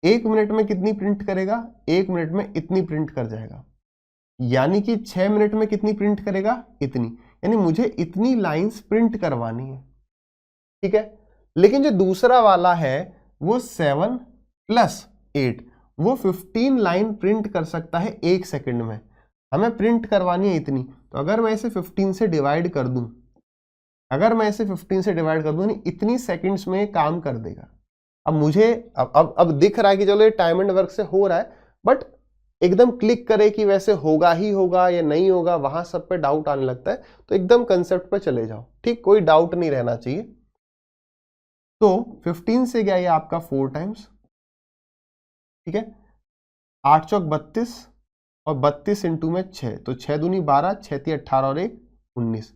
1 मिनट में कितनी प्रिंट करेगा, 1 मिनट में इतनी प्रिंट कर जाएगा, यानी कि 6 मिनट में कितनी प्रिंट करेगा, इतनी, यानी मुझे इतनी लाइंस प्रिंट करवानी है, ठीक है। लेकिन जो दूसरा वाला है वो 7 प्लस 8 वो 15 लाइन प्रिंट कर सकता है 1 सेकंड में, हमें प्रिंट करवानी है इतनी। तो अगर मैं इसे 15 से डिवाइड कर दूं अगर मैं इसे 15 से डिवाइड कर दूं नहीं, इतनी सेकंड्स में काम कर देगा। अब मुझे अब दिख रहा है कि चलो ये टाइम एंड वर्क से हो रहा है, बट एकदम क्लिक करे कि वैसे होगा ही होगा या नहीं होगा, वहां सब पे डाउट आने लगता है। तो एकदम कंसेप्ट पे चले जाओ, ठीक, कोई डाउट नहीं रहना चाहिए। तो 15 से गया ये आपका 4 टाइम्स, ठीक है, 8 चौक 32 और 32 इंटू में 6, तो 6 दूनी 12, 6 ती 18 और 1 19,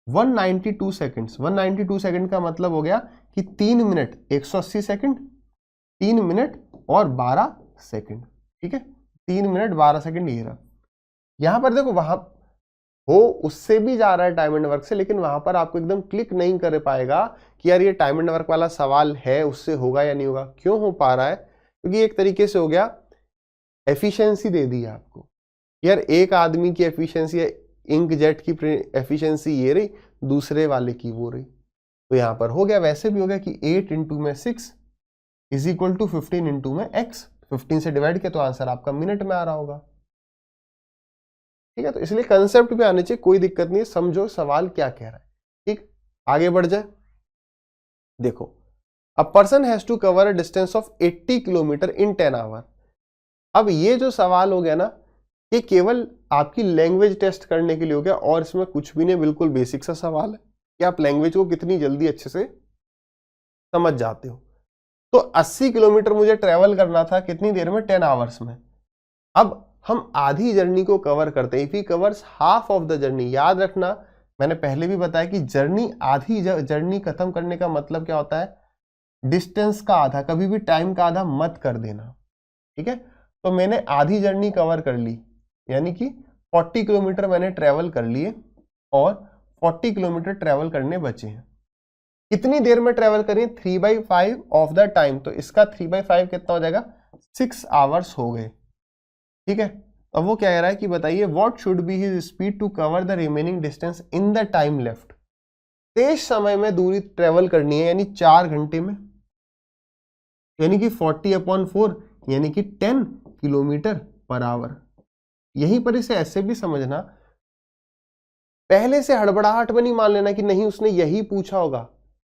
192 सेकंड्स। 192 सेकंड का मतलब हो गया कि 3 मिनट 180 सेकंड, 3 मिनट और 12 सेकंड, ठीक है, 3 मिनट 12 सेकंड ये रहा। यहां पर देखो वहां हो उससे भी जा रहा है टाइम एंड वर्क से, लेकिन वहां पर आपको एकदम क्लिक नहीं कर पाएगा कि यार ये टाइम एंड वर्क वाला सवाल है, उससे होगा या नहीं होगा। क्यों हो पा रहा है? क्योंकि एक तरीके से हो गया एफिशिएंसी दे दी आपको, यार एक आदमी की एफिशिएंसी है, इंक जेट की एफिशिएंसी ये रही, दूसरे वाले की वो रही, तो यहां पर हो गया। वैसे भी हो गया कि 8 इंटू में 6 इज इक्वल टू 15 इंटू में x, 15 से डिवाइड किया तो आंसर आपका मिनट में आ रहा होगा, ठीक है। तो इसलिए कंसेप्ट पे आने चाहिए, कोई दिक्कत नहीं, समझो सवाल क्या कह रहा है, ठीक। आगे बढ़ जाए, देखो, a person has to cover a distance of 80 kilometre in 10 hour. अब ये जो सवाल हो गया ना, ये केवल आपकी लैंग्वेज टेस्ट करने के लिए हो गया, और इसमें कुछ भी नहीं, बिल्कुल बेसिक सा सवाल है कि आप लैंग्वेज को कितनी जल्दी अच्छे से समझ जाते हो। तो 80 किलोमीटर मुझे ट्रेवल करना था कितनी देर में? 10 आवर्स में। अब हम आधी जर्नी को कवर करते हैं, if he covers half of the journey. याद रखना, मैंने पहले भी बताया कि जर्नी, आधी जर्नी खत्म करने का मतलब क्या होता है? डिस्टेंस का आधा, कभी भी टाइम का आधा मत कर देना, ठीक है। तो मैंने आधी जर्नी कवर कर ली, यानी कि 40 किलोमीटर मैंने ट्रेवल कर लिए, और 40 किलोमीटर ट्रेवल करने बचे हैं। कितनी देर में ट्रेवल करें? 3/5 ऑफ द टाइम। तो इसका 3/5 कितना हो जाएगा? 6 आवर्स हो गए, ठीक है। अब वो क्या कह रहा है कि बताइए what should be his speed to cover the remaining distance in the time left. तेज समय में दूरी ट्रेवल करनी है, यानी 4 घंटे में, यानी कि 40/4 यानी कि 10 किलोमीटर पर आवर। यहीं पर इसे ऐसे भी समझना, पहले से हड़बड़ाहट में नहीं मान लेना कि नहीं उसने यही पूछा होगा।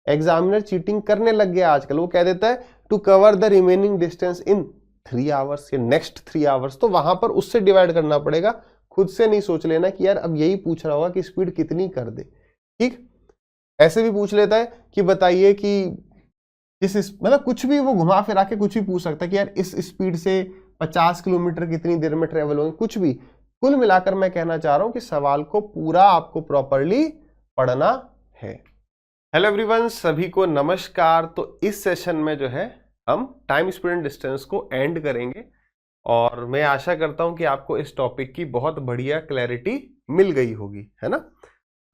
एग्जामिनर चीटिंग करने लग गया आजकल, वो कह देता है to cover the remaining distance in 3 hours या नेक्स्ट 3 आवर्स, तो वहां पर उससे डिवाइड करना पड़ेगा, खुद से नहीं सोच लेना कि यार अब यही पूछ रहा होगा कि स्पीड कितनी कर दे, ठीक। ऐसे भी पूछ लेता है कि बताइए कि मतलब कुछ भी, वो घुमा फिरा के कुछ भी पूछ सकता है कि यार इस स्पीड से 50 किलोमीटर कितनी देर में ट्रेवल होंगे, कुछ भी। कुल मिलाकर मैं कहना चाह रहा हूं कि सवाल को पूरा आपको प्रॉपर्ली पढ़ना है। हेलो एवरीवन, सभी को नमस्कार। तो इस सेशन में जो है हम टाइम, स्पीड एंड डिस्टेंस को एंड करेंगे, और मैं आशा करता हूं कि आपको इस टॉपिक की बहुत बढ़िया क्लैरिटी मिल गई होगी, है ना।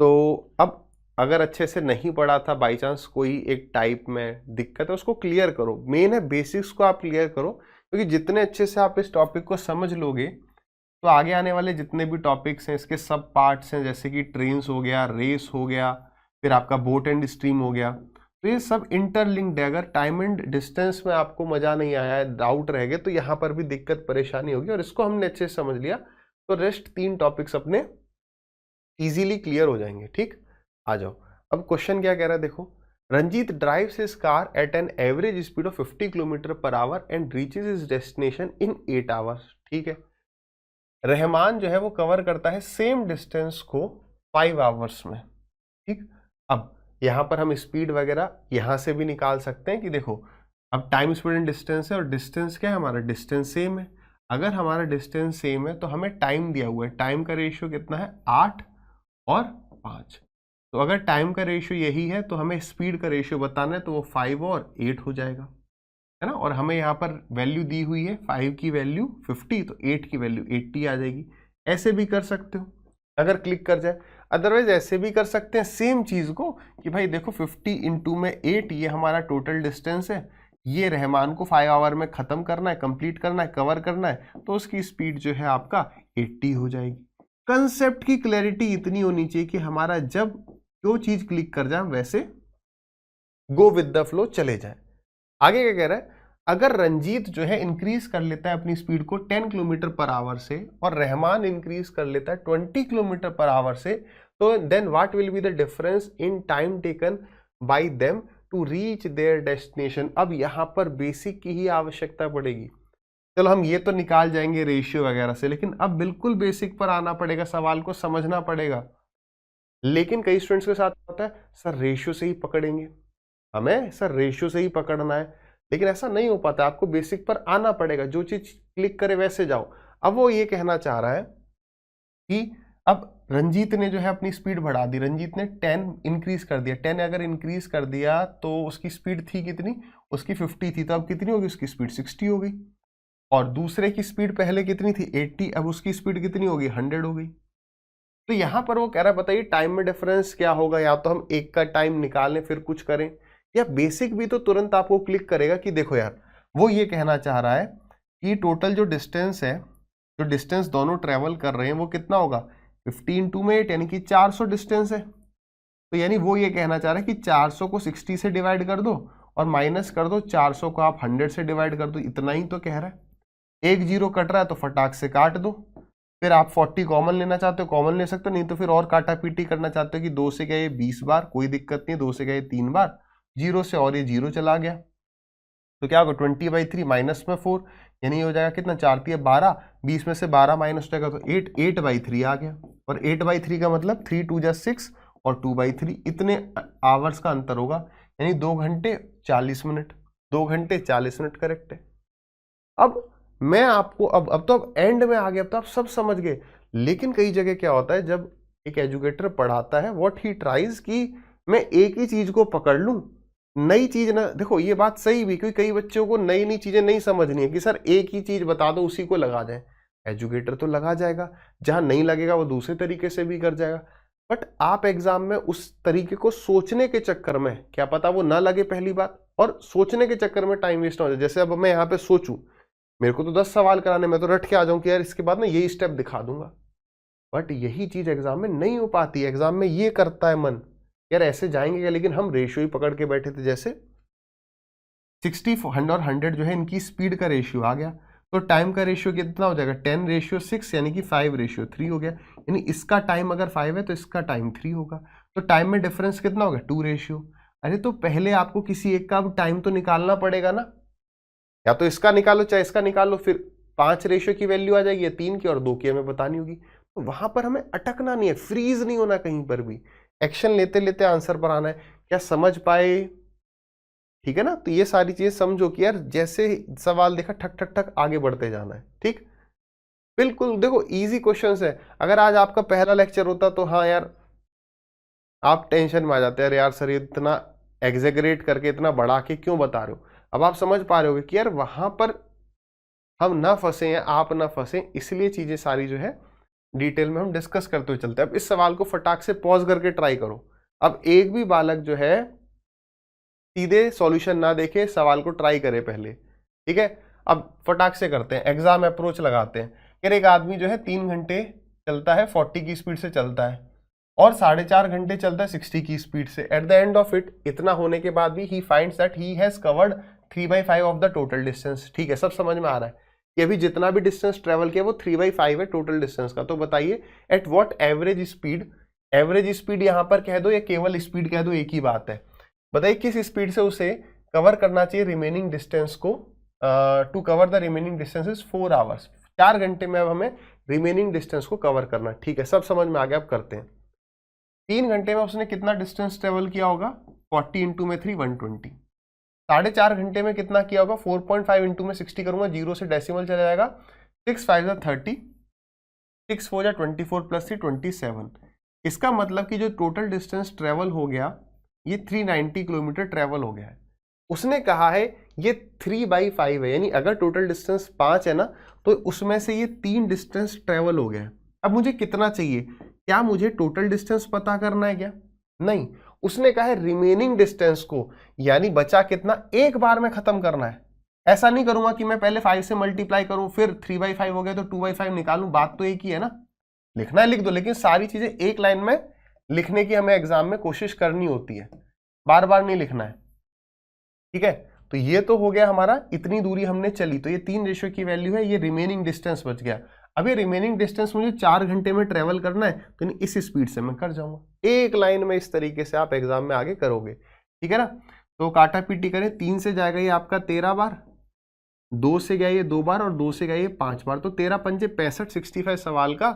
तो अब अगर अच्छे से नहीं पढ़ा था, बाई चांस कोई एक टाइप में दिक्कत है, उसको क्लियर करो। मेन है बेसिक्स को आप क्लियर करो, क्योंकि जितने अच्छे से आप इस टॉपिक को समझ लोगे तो आगे आने वाले जितने भी टॉपिक्स हैं, इसके सब पार्ट्स हैं, जैसे कि ट्रेन्स हो गया, रेस हो गया, फिर आपका बोट एंड स्ट्रीम हो गया, तो ये सब इंटरलिंक्ड है। अगर टाइम एंड डिस्टेंस में आपको मजा नहीं आया है, डाउट रह गए, तो यहाँ पर भी दिक्कत परेशानी होगी, और इसको हमने अच्छे से समझ लिया तो रेस्ट 3 टॉपिक्स अपने इजीली क्लियर हो जाएंगे, ठीक। आ जाओ, अब क्वेश्चन क्या कह रहा है, देखो। Ranjit drives his car at an average speed of 50 kilometre per hour and reaches his destination in 8 hours, ठीक है। रहमान जो है वो कवर करता है सेम डिस्टेंस को 5 आवर्स में, ठीक। अब यहां पर हम स्पीड वगैरह यहां से भी निकाल सकते हैं कि देखो, अब टाइम, स्पीड एंड डिस्टेंस है, और डिस्टेंस क्या है हमारा? डिस्टेंस सेम है। अगर हमारा डिस्टेंस सेम है तो हमें टाइम दिया हुआ है, टाइम का रेशियो कितना है? 8 और 5। तो अगर टाइम का रेशियो यही है तो हमें स्पीड का रेशियो बताना है, तो वो 5 और 8 हो जाएगा, है ना। और हमें यहाँ पर वैल्यू दी हुई है, 5 की वैल्यू 50, तो 8 की वैल्यू 80 आ जाएगी। ऐसे भी कर सकते हो अगर क्लिक कर जाए, अदरवाइज ऐसे भी कर सकते हैं सेम चीज को कि भाई देखो 50 इंटू में 8, ये हमारा टोटल डिस्टेंस है, ये रहमान को 5 आवर में खत्म करना है, कंप्लीट करना है, कवर करना है, तो उसकी स्पीड जो है आपका 80 हो जाएगी। कंसेप्ट की क्लैरिटी इतनी होनी चाहिए कि हमारा जब जो चीज क्लिक कर जाए वैसे गो विद द फ्लो चले जाए। आगे क्या कह रहा है? अगर रंजीत जो है इंक्रीज कर लेता है अपनी स्पीड को 10 किलोमीटर पर आवर से, और रहमान इंक्रीज कर लेता है 20 किलोमीटर पर आवर से, तो then what will be the difference in time taken by them to reach their destination. अब यहां पर बेसिक की ही आवश्यकता पड़ेगी। चलो हम ये तो निकाल जाएंगे रेशियो वगैरह से, लेकिन अब बिल्कुल बेसिक पर आना पड़ेगा, सवाल को समझना पड़ेगा। लेकिन कई स्टूडेंट्स के साथ होता है सर रेशियो से ही पकड़ेंगे, हमें सर रेशियो से ही पकड़ना है, लेकिन ऐसा नहीं हो पाता, आपको बेसिक पर आना पड़ेगा, जो चीज क्लिक करे वैसे जाओ। अब वो ये कहना चाह रहा है कि अब रंजीत ने जो है अपनी स्पीड बढ़ा दी, रंजीत ने 10 इंक्रीज कर दिया, 10 अगर इंक्रीज कर दिया तो उसकी स्पीड थी कितनी, उसकी 50 थी, तो अब कितनी होगी उसकी स्पीड 60 हो गई। और दूसरे की स्पीड पहले कितनी थी 80, अब उसकी स्पीड कितनी होगी 100 हो गई। तो यहां पर वो कह रहा है बताइए टाइम में डिफरेंस क्या होगा, या तो हम एक का टाइम निकालें फिर कुछ करें, या बेसिक भी तो तुरंत आपको क्लिक करेगा कि देखो यार वो ये कहना चाह रहा है कि टोटल जो डिस्टेंस है, जो डिस्टेंस दोनों ट्रेवल कर रहे हैं वो कितना होगा 15 × 8 यानी कि 400 डिस्टेंस है। तो यानी वो ये कहना चाह रहा है कि 400 को 60 से डिवाइड कर दो और माइनस कर दो 400 को आप 100 से डिवाइड कर दो, इतना ही तो कह रहा है। एक जीरो कट रहा है तो फटाक से काट दो, फिर आप 40 कॉमन लेना चाहते हो कॉमन ले सकते हो, नहीं तो फिर और काटा पीटी करना चाहते हो कि 2 से गए 20 बार, कोई दिक्कत नहीं, 2 से गए 3 बार, 0 से और ये 0 चला गया तो क्या होगा 20/3 माइनस में 4, यानी हो जाएगा कितना 4 × 12, 20 में से 12 माइनस हो जाएगा तो 8/3 आ गया। और 8/3 का मतलब 3 × 2 = 6 और 2/3, इतने आवर्स का अंतर होगा, यानी 2 घंटे 40 मिनट, 2 घंटे 40 मिनट करेक्ट है। अब मैं आपको अब तो अब एंड में आ गया, अब तो आप सब समझ गए। लेकिन कई जगह क्या होता है जब एक एजुकेटर पढ़ाता है व्हाट ही ट्राइज कि मैं एक ही चीज को पकड़ लूं, नई चीज ना, देखो ये बात सही भी, क्योंकि कई बच्चों को नई नई चीजें नहीं समझनी है कि सर एक ही चीज बता दो उसी को लगा जाए, एजुकेटर तो लगा जाएगा, जहां नहीं लगेगा वो दूसरे तरीके से भी कर जाएगा। बट आप एग्जाम में उस तरीके को सोचने के चक्कर में, क्या पता वो ना लगे पहली बात, और सोचने के चक्कर में टाइम वेस्ट ना हो जाए। जैसे अब मैं यहाँ पे सोचूं, मेरे को तो 10 सवाल कराने, मैं तो रट के आ जाऊं कि यार इसके बाद ना यही स्टेप दिखा दूंगा, बट यही चीज एग्जाम में नहीं हो पाती। एग्जाम में ये करता है मन यार ऐसे जाएंगे क्या, लेकिन हम रेशियो ही पकड़ के बैठे थे। जैसे 60 और 100 जो है इनकी स्पीड का रेशियो आ गया, तो टाइम का रेशियो कितना हो जाएगा 10/6 यानी कि 5/3 हो गया, यानी इसका टाइम अगर 5 है तो इसका टाइम 3 होगा, तो टाइम में डिफरेंस कितना होगा 2 अरे तो पहले आपको किसी एक का टाइम तो निकालना पड़ेगा ना, या तो इसका निकालो चाहे इसका निकालो, फिर 5 की वैल्यू आ जाएगी या 3 की, और 2 की हमें बतानी होगी। तो वहां पर हमें अटकना नहीं है, फ्रीज नहीं होना कहीं पर भी, एक्शन लेते लेते आंसर पर आना है। क्या समझ पाए? ठीक है ना। तो ये सारी चीजें समझो कि यार जैसे सवाल देखा ठक ठक ठक आगे बढ़ते जाना है। ठीक, बिल्कुल देखो इजी क्वेश्चंस है। अगर आज आपका पहला लेक्चर होता तो हाँ यार आप टेंशन में आ जाते हैं, यार सर ये इतना एग्जेगरेट करके इतना बढ़ा के क्यों बता रहे हो। अब आप समझ पा रहे हो कि यार वहां पर हम ना फंसे या आप ना फंसे, इसलिए चीजें सारी जो है डिटेल में हम डिस्कस करते हुए चलते हैं। अब इस सवाल को फटाक से पॉज करके ट्राई करो। अब एक भी बालक जो है सीधे सॉल्यूशन ना देखे, सवाल को ट्राई करे पहले, ठीक है। अब फटाक से करते हैं, एग्जाम अप्रोच लगाते हैं। यार एक आदमी जो है 3 घंटे चलता है 40 की स्पीड से चलता है और 4.5 घंटे चलता है 60 की स्पीड से। At the end of it, इतना होने के बाद भी he finds that he has covered 3/5 of the total distance. ठीक है, सब समझ में आ रहा है कि अभी जितना भी डिस्टेंस ट्रेवल किया वो 3/5 है टोटल डिस्टेंस का। तो बताइए at what average speed, average speed यहां पर कह दो या केवल स्पीड कह दो, एक ही बात है। बताइए किस स्पीड से उसे कवर करना चाहिए रिमेनिंग डिस्टेंस को, to cover the remaining distance is 4 hours. 4 घंटे में अब हमें रिमेनिंग डिस्टेंस को कवर करना। ठीक है, सब समझ में आ गया। अब करते हैं। 3 घंटे में उसने कितना डिस्टेंस ट्रेवल किया होगा 40 × 120। 4.5 घंटे में कितना किया होगा 4.5 × 60 करूंगा, 0 से डेसिमल चला जाएगा, 6 × 5 = 30, 6 × 4 = 24 + 3 27। इसका मतलब कि जो टोटल डिस्टेंस ट्रेवल हो गया ये 390 किलोमीटर ट्रेवल हो गया है। उसने कहा है ये 3/5 है, यानी अगर टोटल डिस्टेंस 5 है ना तो उसमें से ये 3 डिस्टेंस ट्रेवल हो गया है। अब मुझे कितना चाहिए, क्या मुझे टोटल डिस्टेंस पता करना है क्या? नहीं, उसने कहा है रिमेनिंग डिस्टेंस को, यानी बचा कितना एक बार में खत्म करना है। ऐसा नहीं करूंगा कि मैं पहले 5 से मल्टीप्लाई करूं फिर 3/5 हो गया तो 2/5 निकालूं, बात तो एक ही है ना। लिखना है लिख दो, लेकिन सारी चीजें एक लाइन में लिखने की हमें एग्जाम में कोशिश करनी होती है, बार बार नहीं लिखना है। ठीक है, तो ये तो हो गया हमारा, इतनी दूरी हमने चली तो ये 3 रेशियो की वैल्यू है, ये रिमेनिंग डिस्टेंस बच गया। अब ये रिमेनिंग डिस्टेंस मुझे 4 घंटे में ट्रेवल करना है, तो इस स्पीड से मैं कर जाऊंगा। एक लाइन में इस तरीके से आप एग्जाम में आगे करोगे, ठीक है ना। तो काटा पीटी करें, 3 से जाएगा ये आपका 13 बार, 2 से गया ये 2 बार और 2 से गया ये 5 बार, तो 13 पंजे 65, 65 सवाल का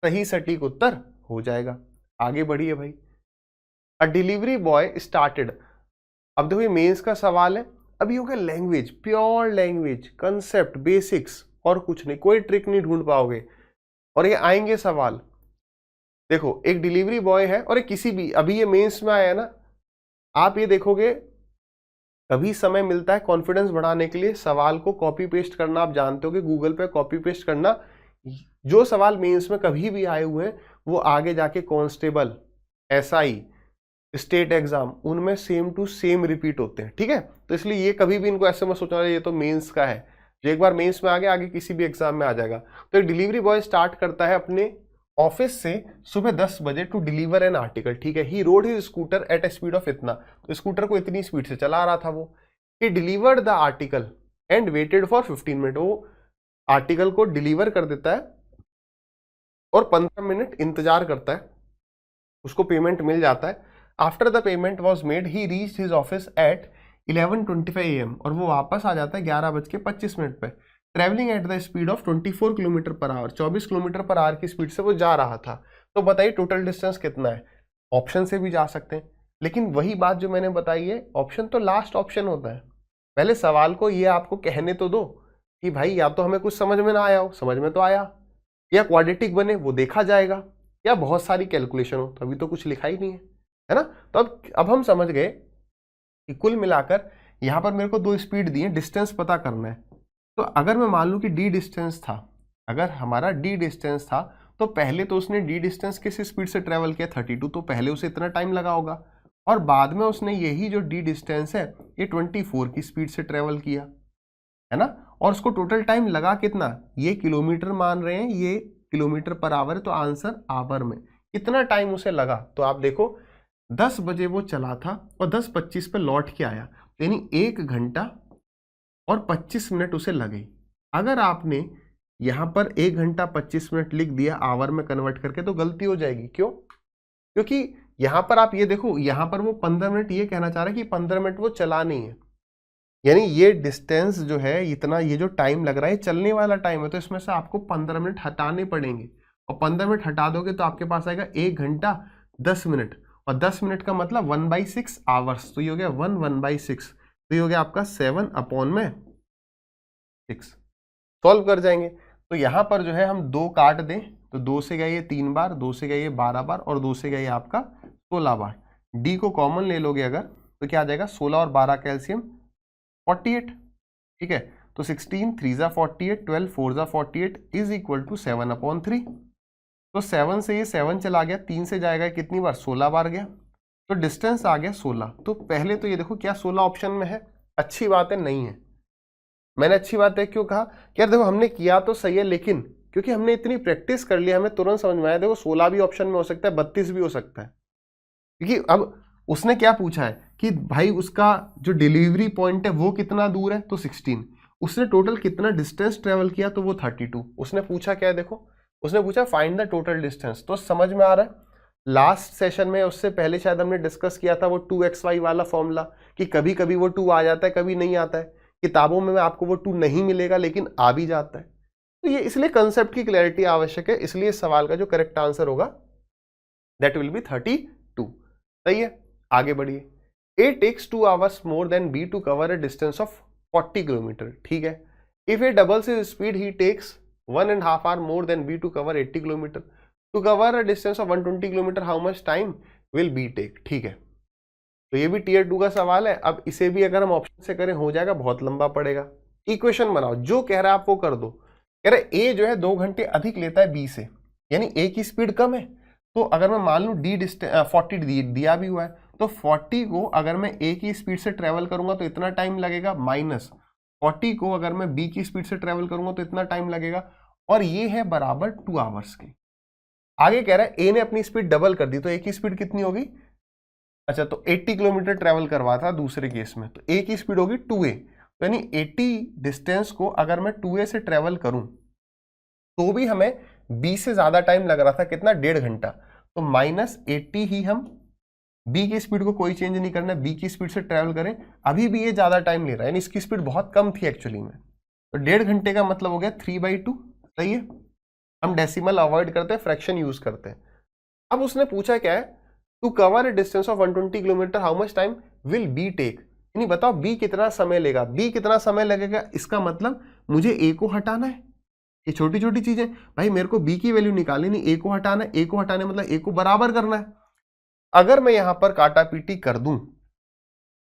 सही सटीक उत्तर हो जाएगा। आगे बढ़िए भाई। अ डिलीवरी बॉय स्टार्टेड, अब देखो ये मेंस का सवाल है। अभी हो गया language, pure language, concept, basics, और कुछ नहीं, कोई ट्रिक नहीं ढूंढ पाओगे। और ये आएंगे सवाल, देखो एक डिलीवरी बॉय है और एक किसी भी, अभी ये मेंस में आया है ना, आप ये देखोगे कभी समय मिलता है कॉन्फिडेंस बढ़ाने के लिए सवाल को कॉपी पेस्ट करना, आप जानते हो कि गूगल पे कॉपी पेस्ट करना, जो सवाल मेंस में कभी भी आए हुए हैं वो आगे जाके कांस्टेबल, एसआई, स्टेट एग्जाम, उनमें सेम टू सेम रिपीट होते हैं, ठीक है। तो इसलिए ये कभी भी इनको ऐसे मत सोचना ये तो मेंस का है, जो एक बार मेंस में आ गया आगे किसी भी एग्जाम में आ जाएगा। तो एक डिलीवरी बॉय स्टार्ट करता है अपने ऑफिस से सुबह 10 बजे टू डिलीवर एन आर्टिकल, ठीक है। He rode his scooter at a speed of इतना, तो स्कूटर को इतनी स्पीड से चला रहा था वो। He delivered the article and waited for 15 minute, वो आर्टिकल को डिलीवर कर देता है और 15 मिनट इंतजार करता है, उसको पेमेंट मिल जाता है। After the payment was made he reach his office at 11:25 AM, और वो वापस आ जाता है 11:25 पे, travelling at the speed of 24 kilometre per our, 24 kilometre per our की स्पीड से वो जा रहा था। तो बताइए टोटल डिस्टेंस कितना है। ऑप्शन से भी जा सकते हैं, लेकिन वही बात जो मैंने बताई है, ऑप्शन तो लास्ट ऑप्शन होता है। पहले सवाल को ये आपको कहने तो दो कि भाई या तो हमें कुछ समझ में ना आया हो, समझ में तो आया, या क्वाड्रेटिक बने वो देखा जाएगा, या बहुत सारी कैलकुलेशन हो, तो अभी तो कुछ लिखा ही नहीं है ना। तो अब हम समझ गए कि कुल मिलाकर यहां पर मेरे को 2 स्पीड दिए, डिस्टेंस पता करना है। तो अगर मैं मान लूं कि डी डिस्टेंस था, अगर हमारा डी डिस्टेंस था, तो पहले तो उसने डी डिस्टेंस किस स्पीड से ट्रेवल किया 32, तो पहले उसे इतना टाइम लगा होगा, और बाद में उसने यही जो डी डिस्टेंस है ये 24 की स्पीड से ट्रेवल किया, है ना। और उसको टोटल टाइम लगा कितना, ये किलोमीटर मान रहे हैं, ये किलोमीटर पर आवर है, तो आंसर आवर में कितना टाइम उसे लगा। तो आप देखो 10 बजे वो चला था और 10:25 पे लौट के आया, यानी 1 घंटा और 25 मिनट उसे लगे। अगर आपने यहां पर 1 घंटा 25 मिनट लिख दिया आवर में कन्वर्ट करके, तो गलती हो जाएगी। क्यों? क्योंकि यहां पर आप ये देखो, यहां पर वो 15 मिनट ये कहना चाह रहा है कि 15 मिनट वो चला नहीं है, यानी ये डिस्टेंस जो है इतना, ये जो टाइम लग रहा है चलने वाला टाइम है, तो इसमें से आपको 15 मिनट हटाने पड़ेंगे, और 15 मिनट हटा दोगे तो आपके पास आएगा 1 घंटा 10 मिनट, और 10 मिनट का मतलब 1/6 आवर्स, तो ये हो गया 1/6, तो ये हो गया आपका 7/6। सॉल्व कर जाएंगे। तो यहां पर जो है हम 2 काट दें, तो 2 से गया ये 3 बार, 2 से गया ये 12 बार, और 2 से गया ये आपका 16 बार। डी को कॉमन ले लोगे अगर, तो क्या आ जाएगा, 16 और 12 कैल्शियम 48, ठीक है। तो 16 3 जा 48, 12 4 जा 48 इज इक्वल टू 7/3। तो 7 से ये 7 चला गया, 3 से जाएगा कितनी बार, 16 बार गया, तो डिस्टेंस आ गया 16। तो पहले तो ये देखो क्या 16 ऑप्शन में है, अच्छी बात है, नहीं है। मैंने अच्छी बात है क्यों कहा कि यार देखो हमने किया तो सही है, लेकिन क्योंकि हमने इतनी प्रैक्टिस कर लिया हमें तुरंत समझ में आया, देखो 16 भी ऑप्शन में हो सकता है, 32 भी हो सकता है, क्योंकि अब उसने क्या पूछा है कि भाई उसका जो डिलीवरी पॉइंट है वो कितना दूर है, तो 16, उसने टोटल कितना डिस्टेंस ट्रेवल किया, तो वो 32। उसने पूछा क्या है, देखो उसने पूछा फाइंड द टोटल डिस्टेंस, तो समझ में आ रहा है। लास्ट सेशन में उससे पहले शायद हमने डिस्कस किया था वो 2xy वाला फॉर्मूला, कि कभी कभी वो 2 आ जाता है, कभी नहीं आता है। किताबों में आपको वो 2 नहीं मिलेगा, लेकिन आ भी जाता है। तो ये इसलिए कंसेप्ट की क्लैरिटी आवश्यक है, इसलिए इस सवाल का जो करेक्ट आंसर होगा दैट विल बी 32। सही है, आगे बढ़िए। A takes 2 hours more than B to cover a distance of 40 kilometre, ठीक है। If A doubles his speed, he takes 1.5 hour more than B to cover 80 kilometre. To cover a distance of 120 kilometre, how much time will B take, ठीक है। तो ये भी tier 2 का सवाल है। अब इसे भी अगर हम ऑप्शन से करें हो जाएगा, बहुत लंबा पड़ेगा। इक्वेशन बनाओ, जो कह रहा है आप वो कर दो। कह रहे A जो है 2 घंटे अधिक लेता है B से, यानी A की स्पीड कम है। तो अगर मैं मान लूं D 40 दिया भी हुआ है, तो 40 को अगर मैं A की स्पीड से ट्रेवल करूंगा तो इतना टाइम लगेगा, माइनस 40 को अगर मैं B की स्पीड से ट्रेवल करूंगा तो इतना टाइम लगेगा, और ये है बराबर 2 आवर्स के। आगे कह रहा है A ने अपनी स्पीड डबल कर दी, तो A की स्पीड कितनी होगी, अच्छा तो 80 किलोमीटर ट्रेवल करवा था दूसरे केस में, तो A की स्पीड होगी 2A, तो यानी 80 डिस्टेंस को अगर मैं 2A से ट्रेवल करूं तो भी हमें b से ज्यादा टाइम लग रहा था, कितना, 1.5 घंटा। तो -80 ही हम b की स्पीड को कोई चेंज नहीं करना है, b की स्पीड से ट्रेवल करें, अभी भी ये ज्यादा टाइम ले रहा है, यानी इसकी स्पीड बहुत कम थी एक्चुअली में। तो 1.5 घंटे का मतलब हो गया 3/2। सही है, हम डेसिमल अवॉइड करते हैं, फ्रैक्शन यूज करते हैं। अब उसने पूछा क्या है, to cover a distance of 120 kilometre how much time will be take, यानी बताओ बी कितना समय लेगा, बी कितना समय लगेगा। इसका मतलब मुझे ए को हटाना है, ये छोटी छोटी चीजें भाई, मेरे को बी की वैल्यू निकालनी नहीं, ए को हटाना है, ए को हटाने मतलब ए को बराबर करना है। अगर मैं यहां पर काटा पीटी कर दूं,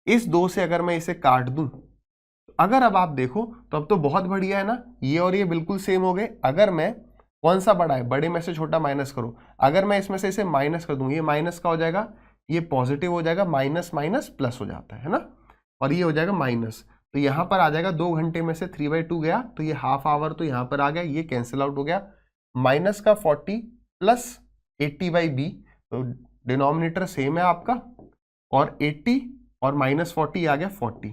इस 2 से अगर मैं इसे काट दूं, अगर अब आप देखो तो अब तो बहुत बढ़िया है ना, ये और ये बिल्कुल सेम हो गए। अगर मैं, कौन सा बड़ा है, बड़े में से छोटा माइनस करो, अगर मैं इसमें से इसे माइनस कर दूं, ये माइनस का हो जाएगा, ये पॉजिटिव हो जाएगा, माइनस माइनस प्लस हो जाता है ना, और ये हो जाएगा माइनस। तो यहां पर आ जाएगा 2 घंटे में से 3/2 गया, तो ये हाफ आवर तो यहां पर आ गया, ये कैंसिल आउट हो गया। माइनस का 40 प्लस 80/b, तो डिनोमिनेटर सेम है आपका, और 80 और -40 आ गया 40।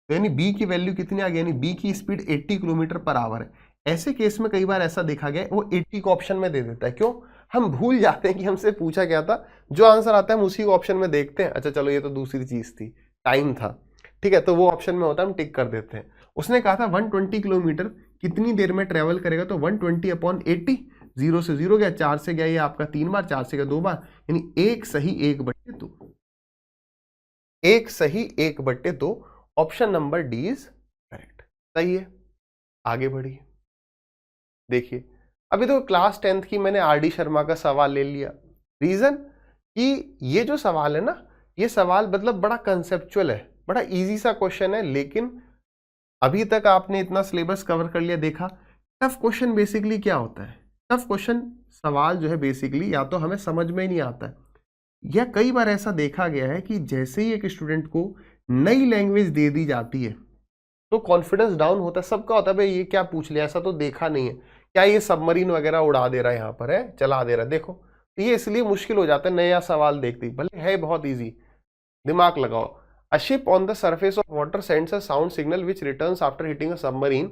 तो यानी b की वैल्यू कितनी आ गई, यानी b की स्पीड 80 किलोमीटर पर आवर है। ऐसे केस में कई बार ऐसा देखा गया वो 80 को ऑप्शन में दे देता है, क्यों, हम भूल जाते हैं कि हमसे पूछा क्या था, जो आंसर आता है हम उसी को ऑप्शन में देखते हैं, अच्छा चलो ये तो दूसरी चीज थी, टाइम था, ठीक है, तो वो ऑप्शन में होता है, हम टिक कर देते हैं। उसने कहा था 120 किलोमीटर कितनी देर में ट्रेवल करेगा, तो 120/80, 0 से 0 गया, 4 से गया ये आपका 3 बार, 4 से गया 2 बार, यानी 1 सही 1/2, 1 सही 1/2, option number D is correct. सही है, आगे बढ़िए। देखिए अभी तो क्लास 10th की मैंने आर.डी. शर्मा का सवाल ले लिया, रीजन कि ये जो सवाल है ना, ये सवाल मतलब बड़ा कंसेप्चुअल है, बड़ा इजी सा क्वेश्चन है, लेकिन अभी तक आपने इतना सिलेबस कवर कर लिया, देखा टफ क्वेश्चन बेसिकली क्या होता है, टफ क्वेश्चन सवाल जो है बेसिकली या तो हमें समझ में ही नहीं आता है, या कई बार ऐसा देखा गया है कि जैसे ही एक स्टूडेंट को नई लैंग्वेज दे दी जाती है तो कॉन्फिडेंस डाउन होता है, सबका होता है भाई ये क्या पूछ लिया, ऐसा तो देखा नहीं है, क्या ये सबमरीन वगैरह उड़ा दे रहा है, यहाँ पर है चला दे रहा है, देखो तो ये इसलिए मुश्किल हो जाता है नया सवाल देखते ही, भले है बहुत इजी, दिमाग लगाओ। A ship on the surface of water sends a sound signal which returns after hitting a submarine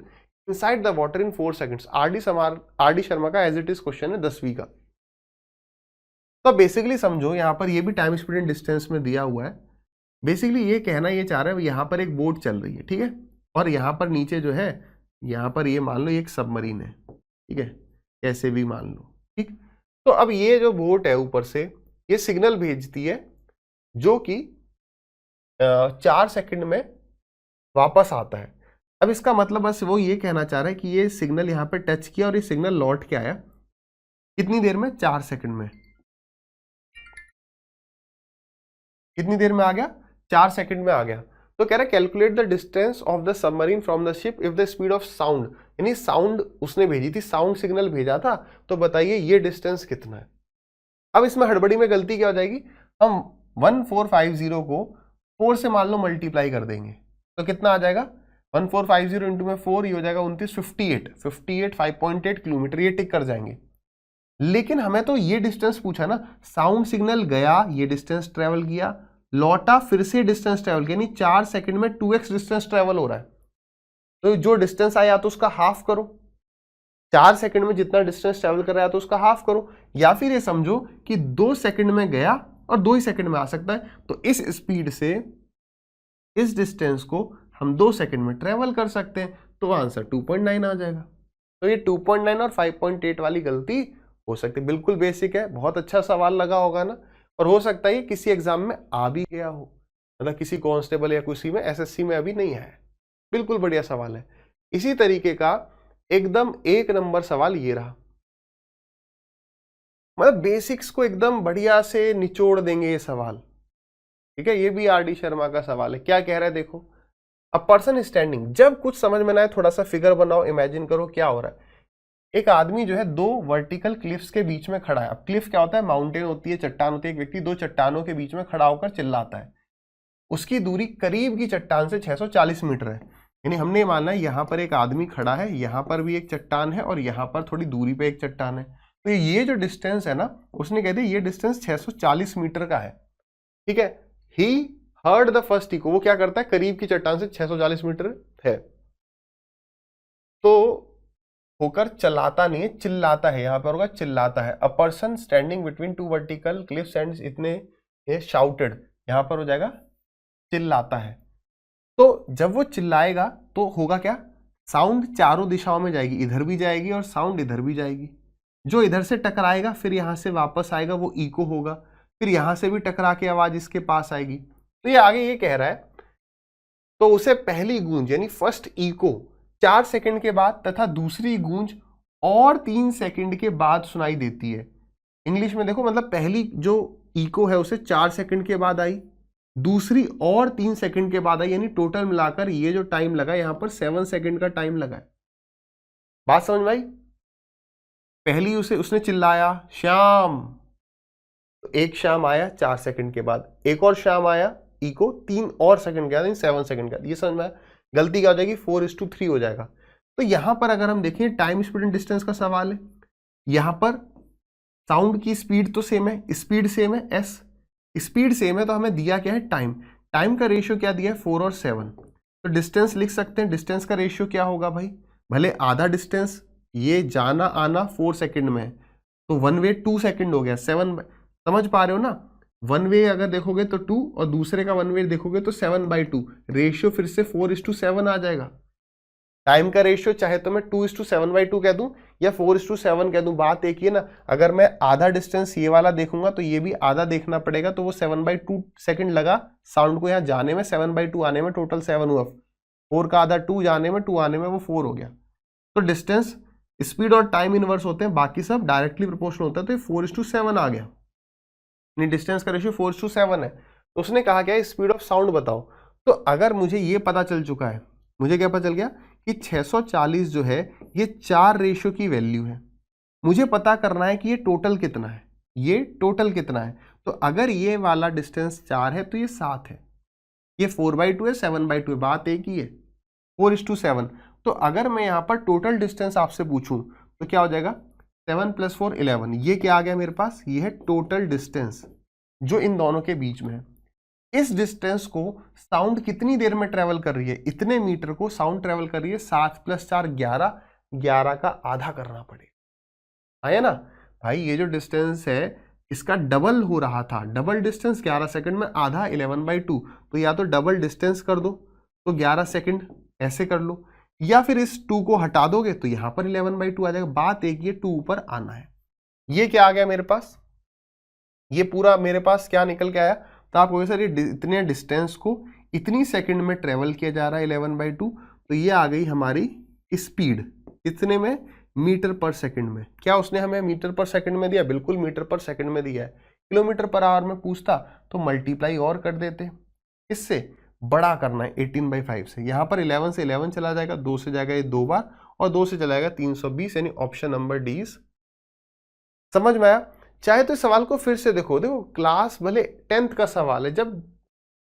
inside the water in 4 seconds. R D. Sharma का एज इट इज क्वेश्चन है 10वीं का। तो बेसिकली समझो यहाँ पर ये भी टाइम स्पीड एंड डिस्टेंस में दिया हुआ है, बेसिकली ये कहना ये चाह रहा है यहाँ पर एक बोट चल रही है, ठीक है, और यहाँ पर नीचे जो है, यहाँ पर ये मान लो ये एक सबमरीन है, ठीक है, कैसे भी मान लो, ठीक। तो अब ये जो बोट है ऊपर से ये सिग्नल भेजती है जो कि 4 सेकंड में वापस आता है। अब इसका मतलब बस वो ये कहना चाह रहा है कि ये सिग्नल यहाँ पे टच किया और ये सिग्नल लौट के आया कितनी देर में, 4 सेकंड में। कितनी देर में आ गया, 4 सेकंड में आ गया। तो कह रहा है calculate the distance of the submarine from the ship if the speed of sound, यानी साउंड उसने भेजी थी, साउंड सिग्नल भेजा था, तो बताइए ये डिस्टेंस कितना है। अब इसमें हड़बड़ी में गलती क्या हो जाएगी, हम 1450 को 4 से मान लो मल्टीप्लाई कर देंगे, तो कितना आ जाएगा, 1450 इंटू में 4, ये हो जाएगा 29, 58 5.8 किलोमीटर, ये टिक कर जाएंगे। लेकिन हमें तो ये डिस्टेंस पूछा ना, साउंड सिग्नल गया, ये डिस्टेंस ट्रेवल किया, लौटा, फिर से डिस्टेंस ट्रेवल किया, यानी 4 सेकंड में 2x डिस्टेंस ट्रेवल हो रहा है। तो जो डिस्टेंस आया तो उसका हाफ करो, 4 सेकंड में जितना डिस्टेंस ट्रेवल कर रहा है तो उसका हाफ करो, या फिर ये समझो कि 2 सेकंड में गया और 2 ही सेकंड में आ सकता है, तो इस स्पीड से इस डिस्टेंस को हम 2 सेकंड में ट्रेवल कर सकते हैं, तो आंसर 2.9 आ जाएगा। तो ये 2.9 और 5.8 वाली गलती हो सकती है, बिल्कुल बेसिक है, बहुत अच्छा सवाल लगा होगा ना, और हो सकता है किसी एग्जाम में आ भी गया हो, मतलब किसी कांस्टेबल या किसी में एसएससी में अभी नहीं है, बिल्कुल बढ़िया सवाल है। इसी तरीके का एकदम 1 नंबर सवाल ये रहा, मतलब बेसिक्स को एकदम बढ़िया से निचोड़ देंगे ये सवाल, ठीक है। ये भी आर.डी. शर्मा का सवाल है, क्या कह रहा है देखो, अ पर्सन स्टैंडिंग, जब कुछ समझ में ना आए थोड़ा सा फिगर बनाओ, इमेजिन करो क्या हो रहा है। एक आदमी जो है 2 वर्टिकल क्लिफ्स के बीच में खड़ा है। अब क्लिफ क्या होता है, माउंटेन होती है, चट्टान होती है, एक व्यक्ति 2 चट्टानों के बीच में खड़ा होकर चिल्लाता है, उसकी दूरी करीब की चट्टान से 640 मीटर है, यानी हमने माना है यहाँ पर एक आदमी खड़ा है, यहाँ पर भी एक चट्टान है और यहाँ पर थोड़ी दूरी पे एक चट्टान है, तो ये जो डिस्टेंस है ना, उसने कह दिया ये डिस्टेंस 640 मीटर का है, ठीक है। He heard the first echo, वो क्या करता है, करीब की चट्टान से 640 मीटर है, तो होकर चलाता नहीं है, चिल्लाता है, यहाँ पर होगा चिल्लाता है। A person standing between two vertical cliffs and इतने शाउटेड, यहाँ पर हो जाएगा चिल्लाता है। तो जब वो चिल्लाएगा तो होगा क्या, साउंड चारों दिशाओं में जाएगी, इधर भी जाएगी और साउंड इधर भी जाएगी। जो इधर से टकराएगा फिर यहां से वापस आएगा, वो इको होगा, फिर यहां से भी टकरा के आवाज इसके पास आएगी। तो ये आगे ये कह रहा है, तो उसे पहली गूंज यानी फर्स्ट इको 4 सेकंड के बाद तथा दूसरी गूंज और 3 सेकंड के बाद सुनाई देती है। इंग्लिश में देखो, मतलब पहली जो इको है उसे 4 सेकंड के बाद आई, दूसरी और 3 सेकंड के बाद आई, यानी टोटल मिलाकर ये जो टाइम लगा यहां पर 7 सेकंड का टाइम लगा है। बात समझ में आई? पहली उसने चिल्लाया श्याम, तो एक श्याम आया 4 सेकंड के बाद, एक और श्याम आया इको 3 और सेकंड के बाद, 7 सेकंड का। ये समझ में आया? गलती क्या हो जाएगी, 4:3 हो जाएगा। तो यहां पर अगर हम देखें टाइम स्पीड एंड डिस्टेंस का सवाल है, यहां पर साउंड की स्पीड तो सेम है, स्पीड सेम है, एस स्पीड सेम है, तो हमें दिया क्या है टाइम, टाइम का रेशियो क्या दिया है 4 और 7। तो डिस्टेंस लिख सकते हैं, डिस्टेंस का रेशियो क्या होगा भाई, भले आधा डिस्टेंस ये जाना आना 4 सेकंड में है, तो 1 वे 2 सेकंड हो गया, 7, समझ पा रहे हो ना। 1 वे अगर देखोगे तो 2 और दूसरे का 1 वे देखोगे तो 7/2, रेशियो फिर से 4:7 आ जाएगा। टाइम का रेशियो चाहे तो मैं 2:7/2 कह दूं या 4:7 कह दूं, बात एक ही है ना। अगर मैं आधा डिस्टेंस ये वाला देखूंगा तो ये भी आधा देखना पड़ेगा, तो वो 7/2 सेकंड लगा साउंड को यहाँ जाने में, 7/2 आने में, टोटल 7 हुआ। 4 का आधा 2 जाने में, 2 आने में, वो 4 हो गया। तो डिस्टेंस स्पीड और टाइम इनवर्स होते हैं, बाकी सब डायरेक्टली प्रोपोर्शनल होता है, तो 4:7 आ गया, डिस्टेंस का रेशियो 4:7 है। तो उसने कहा क्या स्पीड ऑफ साउंड बताओ। तो अगर मुझे ये पता चल चुका है, मुझे क्या पता चल गया कि 640 जो है ये 4 रेशियो की वैल्यू है, मुझे पता करना है कि ये टोटल कितना है, ये टोटल कितना है। तो अगर ये वाला डिस्टेंस 4 है तो ये 7 है, ये 4/2 है, 7/2 है, बात एक ही है, 4:7। तो अगर मैं यहाँ पर टोटल डिस्टेंस आपसे पूछूं तो क्या हो जाएगा, 7 + 4 11, ये क्या आ गया मेरे पास, ये है टोटल डिस्टेंस जो इन दोनों के बीच में है। इस डिस्टेंस को साउंड कितनी देर में ट्रेवल कर रही है, इतने मीटर को साउंड ट्रेवल कर रही है, 7 + 4 11, 11 का आधा करना पड़ेगा, है ना भाई। ये जो डिस्टेंस है इसका डबल हो रहा था, डबल डिस्टेंस 11 सेकंड में, आधा 11/2, तो या तो डबल डिस्टेंस कर दो तो 11 सेकंड ऐसे कर लो, या फिर इस 2 को हटा दोगे तो यहां पर 11/2 आ जाएगा। बात एक ये 2 ऊपर आना है। ये क्या आ गया मेरे पास, ये पूरा मेरे पास क्या निकल के आया, तो आप कहोगे सर ये इतने डिस्टेंस को इतनी सेकंड में ट्रेवल किया जा रहा है 11/2, तो ये आ गई हमारी स्पीड, इतने में मीटर पर सेकंड में। क्या उसने हमें मीटर पर सेकंड में दिया, बिल्कुल मीटर पर सेकंड में दिया है। किलोमीटर पर आवर में पूछता तो मल्टीप्लाई और कर देते, इससे बड़ा करना है 18/5 से, यहां पर 11 से 11 चला जाएगा, 2 से जाएगा ये 2 बार, और 2 से चला जाएगा 320, यानी ऑप्शन नंबर डी। समझ में आया? चाहे तो इस सवाल को फिर से देखो, क्लास भले 10th का सवाल है, जब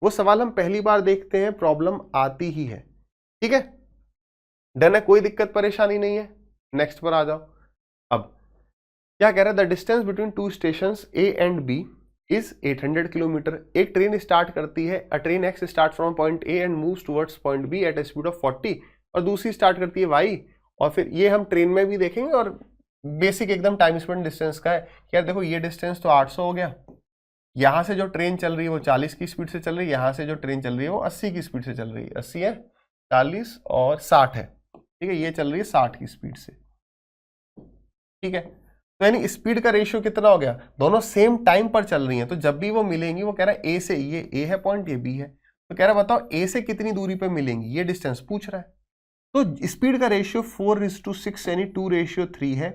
वो सवाल हम पहली बार देखते हैं प्रॉब्लम आती ही है, ठीक है, डन है, कोई दिक्कत परेशानी नहीं है। नेक्स्ट पर आ जाओ। अब क्या कह रहा है, the distance between 2 stations A and B is 800 kilometre. एक ट्रेन स्टार्ट करती है, a train X start from point A and moves towards point B at a speed of 40, और दूसरी स्टार्ट करती है वाई, और फिर ये हम ट्रेन में भी देखेंगे, और बेसिक एकदम टाइम स्पेंड डिस्टेंस का है। यार देखो ये डिस्टेंस तो 800 हो गया, यहां से जो ट्रेन चल रही है वो 40 की स्पीड से चल रही है, यहां से जो ट्रेन चल रही है वो 80 की स्पीड से चल रही है, 80 है, 40 और 60 है, ठीक है, ये चल रही है 60 की स्पीड से, ठीक है। तो यानी स्पीड का रेशियो कितना हो गया, दोनों सेम टाइम पर चल रही हैं, तो जब भी वो मिलेंगी, वो कह रहा है ए से, ये ए है पॉइंट, ये बी है, तो कह रहा है बताओ ए से कितनी दूरी पे मिलेंगी, ये डिस्टेंस पूछ रहा है। तो स्पीड का रेशियो 4:6 यानी 2:3 है।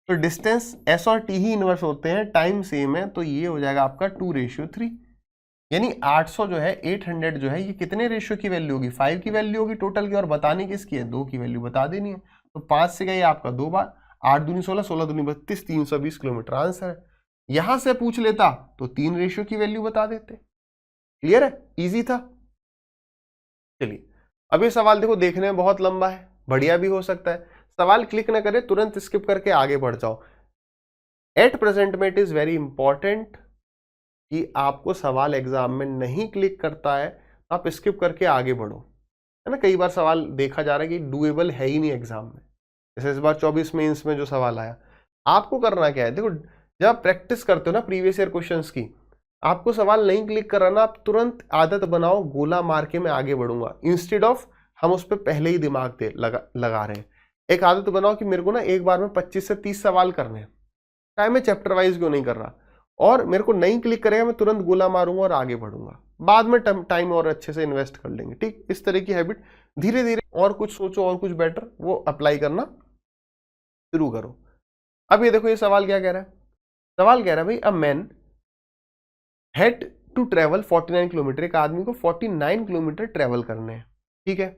तो डिस्टेंस एस और टी ही इनवर्स होते हैं, टाइम सेम है, तो ये हो जाएगा आपका 2:3, यानी 800 जो है, 800 जो है, ये कितने रेशियो की वैल्यू होगी, 5 की वैल्यू होगी टोटल की, और बतानी किसकी है, 2 की वैल्यू बता देनी है। तो 5 से गई आपका 2 बार, 8 दूनी 16, 16 दूनी 32, 320 किलोमीटर आंसर है। यहां से पूछ लेता तो 3 रेशियो की वैल्यू बता देते। क्लियर है, इजी था। चलिए अब ये सवाल देखो, देखने में बहुत लंबा है, बढ़िया भी हो सकता है, सवाल क्लिक ना करे, तुरंत स्किप करके आगे बढ़ जाओ। एट प्रेजेंट में इट इज वेरी इंपॉर्टेंट कि आपको सवाल एग्जाम में नहीं क्लिक करता है, आप स्किप करके आगे बढ़ो, है ना। कई बार सवाल देखा जा रहा है कि डुएबल है ही नहीं एग्जाम में, जैसे इस बार 24 मेंस में जो सवाल आया। आपको करना क्या है, देखो जब आप प्रैक्टिस करते हो ना प्रीवियस ईयर क्वेश्चंस की, आपको सवाल नहीं क्लिक कराना, आप तुरंत आदत बनाओ गोला मार के मैं आगे बढ़ूंगा, इंस्टेड ऑफ हम उस पर पहले ही दिमाग लगा रहे हैं। एक आदत बनाओ कि मेरे को ना एक बार में 25 से 30 सवाल करने हैं, चाहे मैं चैप्टर वाइज क्यों नहीं कर रहा, और मेरे को नहीं क्लिक करेगा मैं तुरंत गोला मारूंगा और आगे बढ़ूंगा, बाद में टाइम और अच्छे से इन्वेस्ट कर लेंगे। ठीक, इस तरह की हैबिट धीरे धीरे और कुछ सोचो और कुछ बेटर वो अप्लाई करना शुरू करो। अब ये देखो ये सवाल क्या कह रहा है, सवाल कह रहा है भाई a man had to travel 49 kilometre, एक आदमी को 49 किलोमीटर ट्रेवल करने हैं, ठीक है,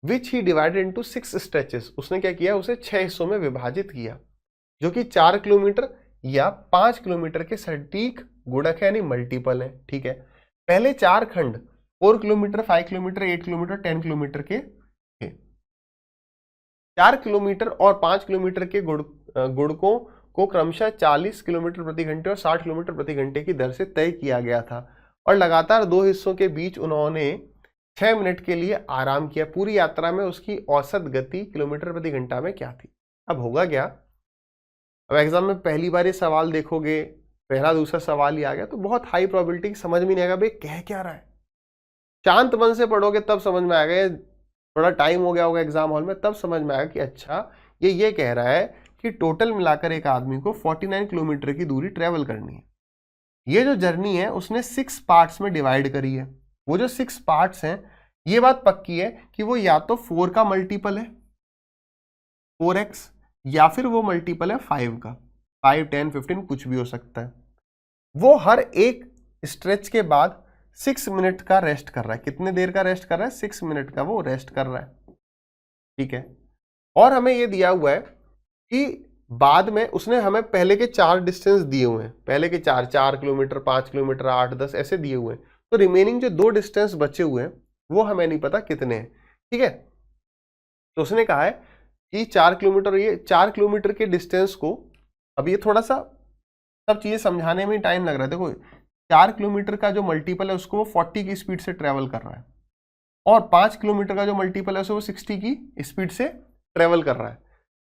विच ही डिवाइडेड इनटू 6 स्ट्रेचेस, उसने क्या किया, उसे 6 हिस्सों में विभाजित किया, जो कि 4 किलोमीटर या 5 किलोमीटर के सटीक गुणक है, यानी मल्टीपल है। ठीक है, पहले 4 खंड 4 किलोमीटर, 5 किलोमीटर, 8 किलोमीटर, 10 किलोमीटर के थे। 4 किलोमीटर और 5 किलोमीटर के गुणकों को क्रमशः 40 किलोमीटर प्रति घंटे और 60 किलोमीटर प्रति घंटे की दर से तय किया गया था, और लगातार 2 हिस्सों के बीच उन्होंने 6 मिनट के लिए आराम किया। पूरी यात्रा में उसकी औसत गति किलोमीटर प्रति घंटा में क्या थी। अब होगा क्या, अब एग्जाम में पहली बार ये सवाल देखोगे, पहला दूसरा सवाल ही आ गया तो बहुत हाई प्रोबेबिलिटी समझ में नहीं आएगा भाई कह क्या रहा है। शांत मन से पढ़ोगे तब समझ में आएगा, थोड़ा टाइम हो गया होगा एग्जाम हॉल में तब समझ में आएगा कि अच्छा ये कह रहा है कि टोटल मिलाकर एक आदमी को 49 किलोमीटर की दूरी ट्रेवल करनी है। ये जो जर्नी है उसने 6 पार्ट्स में डिवाइड करी है। वो जो 6 पार्ट्स हैं, ये बात पक्की है कि वो या तो 4 का मल्टीपल है 4x, या फिर वो मल्टीपल है 5 का, 5, 10, 15 कुछ भी हो सकता है। वो हर एक स्ट्रेच के बाद 6 मिनट का रेस्ट कर रहा है। कितने देर का रेस्ट कर रहा है, 6 मिनट का वो रेस्ट कर रहा है। ठीक है, और हमें ये दिया हुआ है कि बाद में उसने हमें पहले के 4 डिस्टेंस दिए हुए हैं, पहले के 4 किलोमीटर, 5 किलोमीटर, 8, 10 ऐसे दिए हुए हैं, तो रिमेनिंग जो 2 डिस्टेंस बचे हुए हैं वो हमें नहीं पता कितने हैं। ठीक है, तो उसने कहा है कि 4 किलोमीटर, ये 4 किलोमीटर के डिस्टेंस को, अब ये थोड़ा सा सब चीजें समझाने में टाइम लग रहा है। देखो 4 किलोमीटर का जो मल्टीपल है उसको वो 40 की स्पीड से ट्रेवल कर रहा है, और 5 किलोमीटर का जो मल्टीपल है उसको वो 60 की स्पीड से ट्रेवल कर रहा है।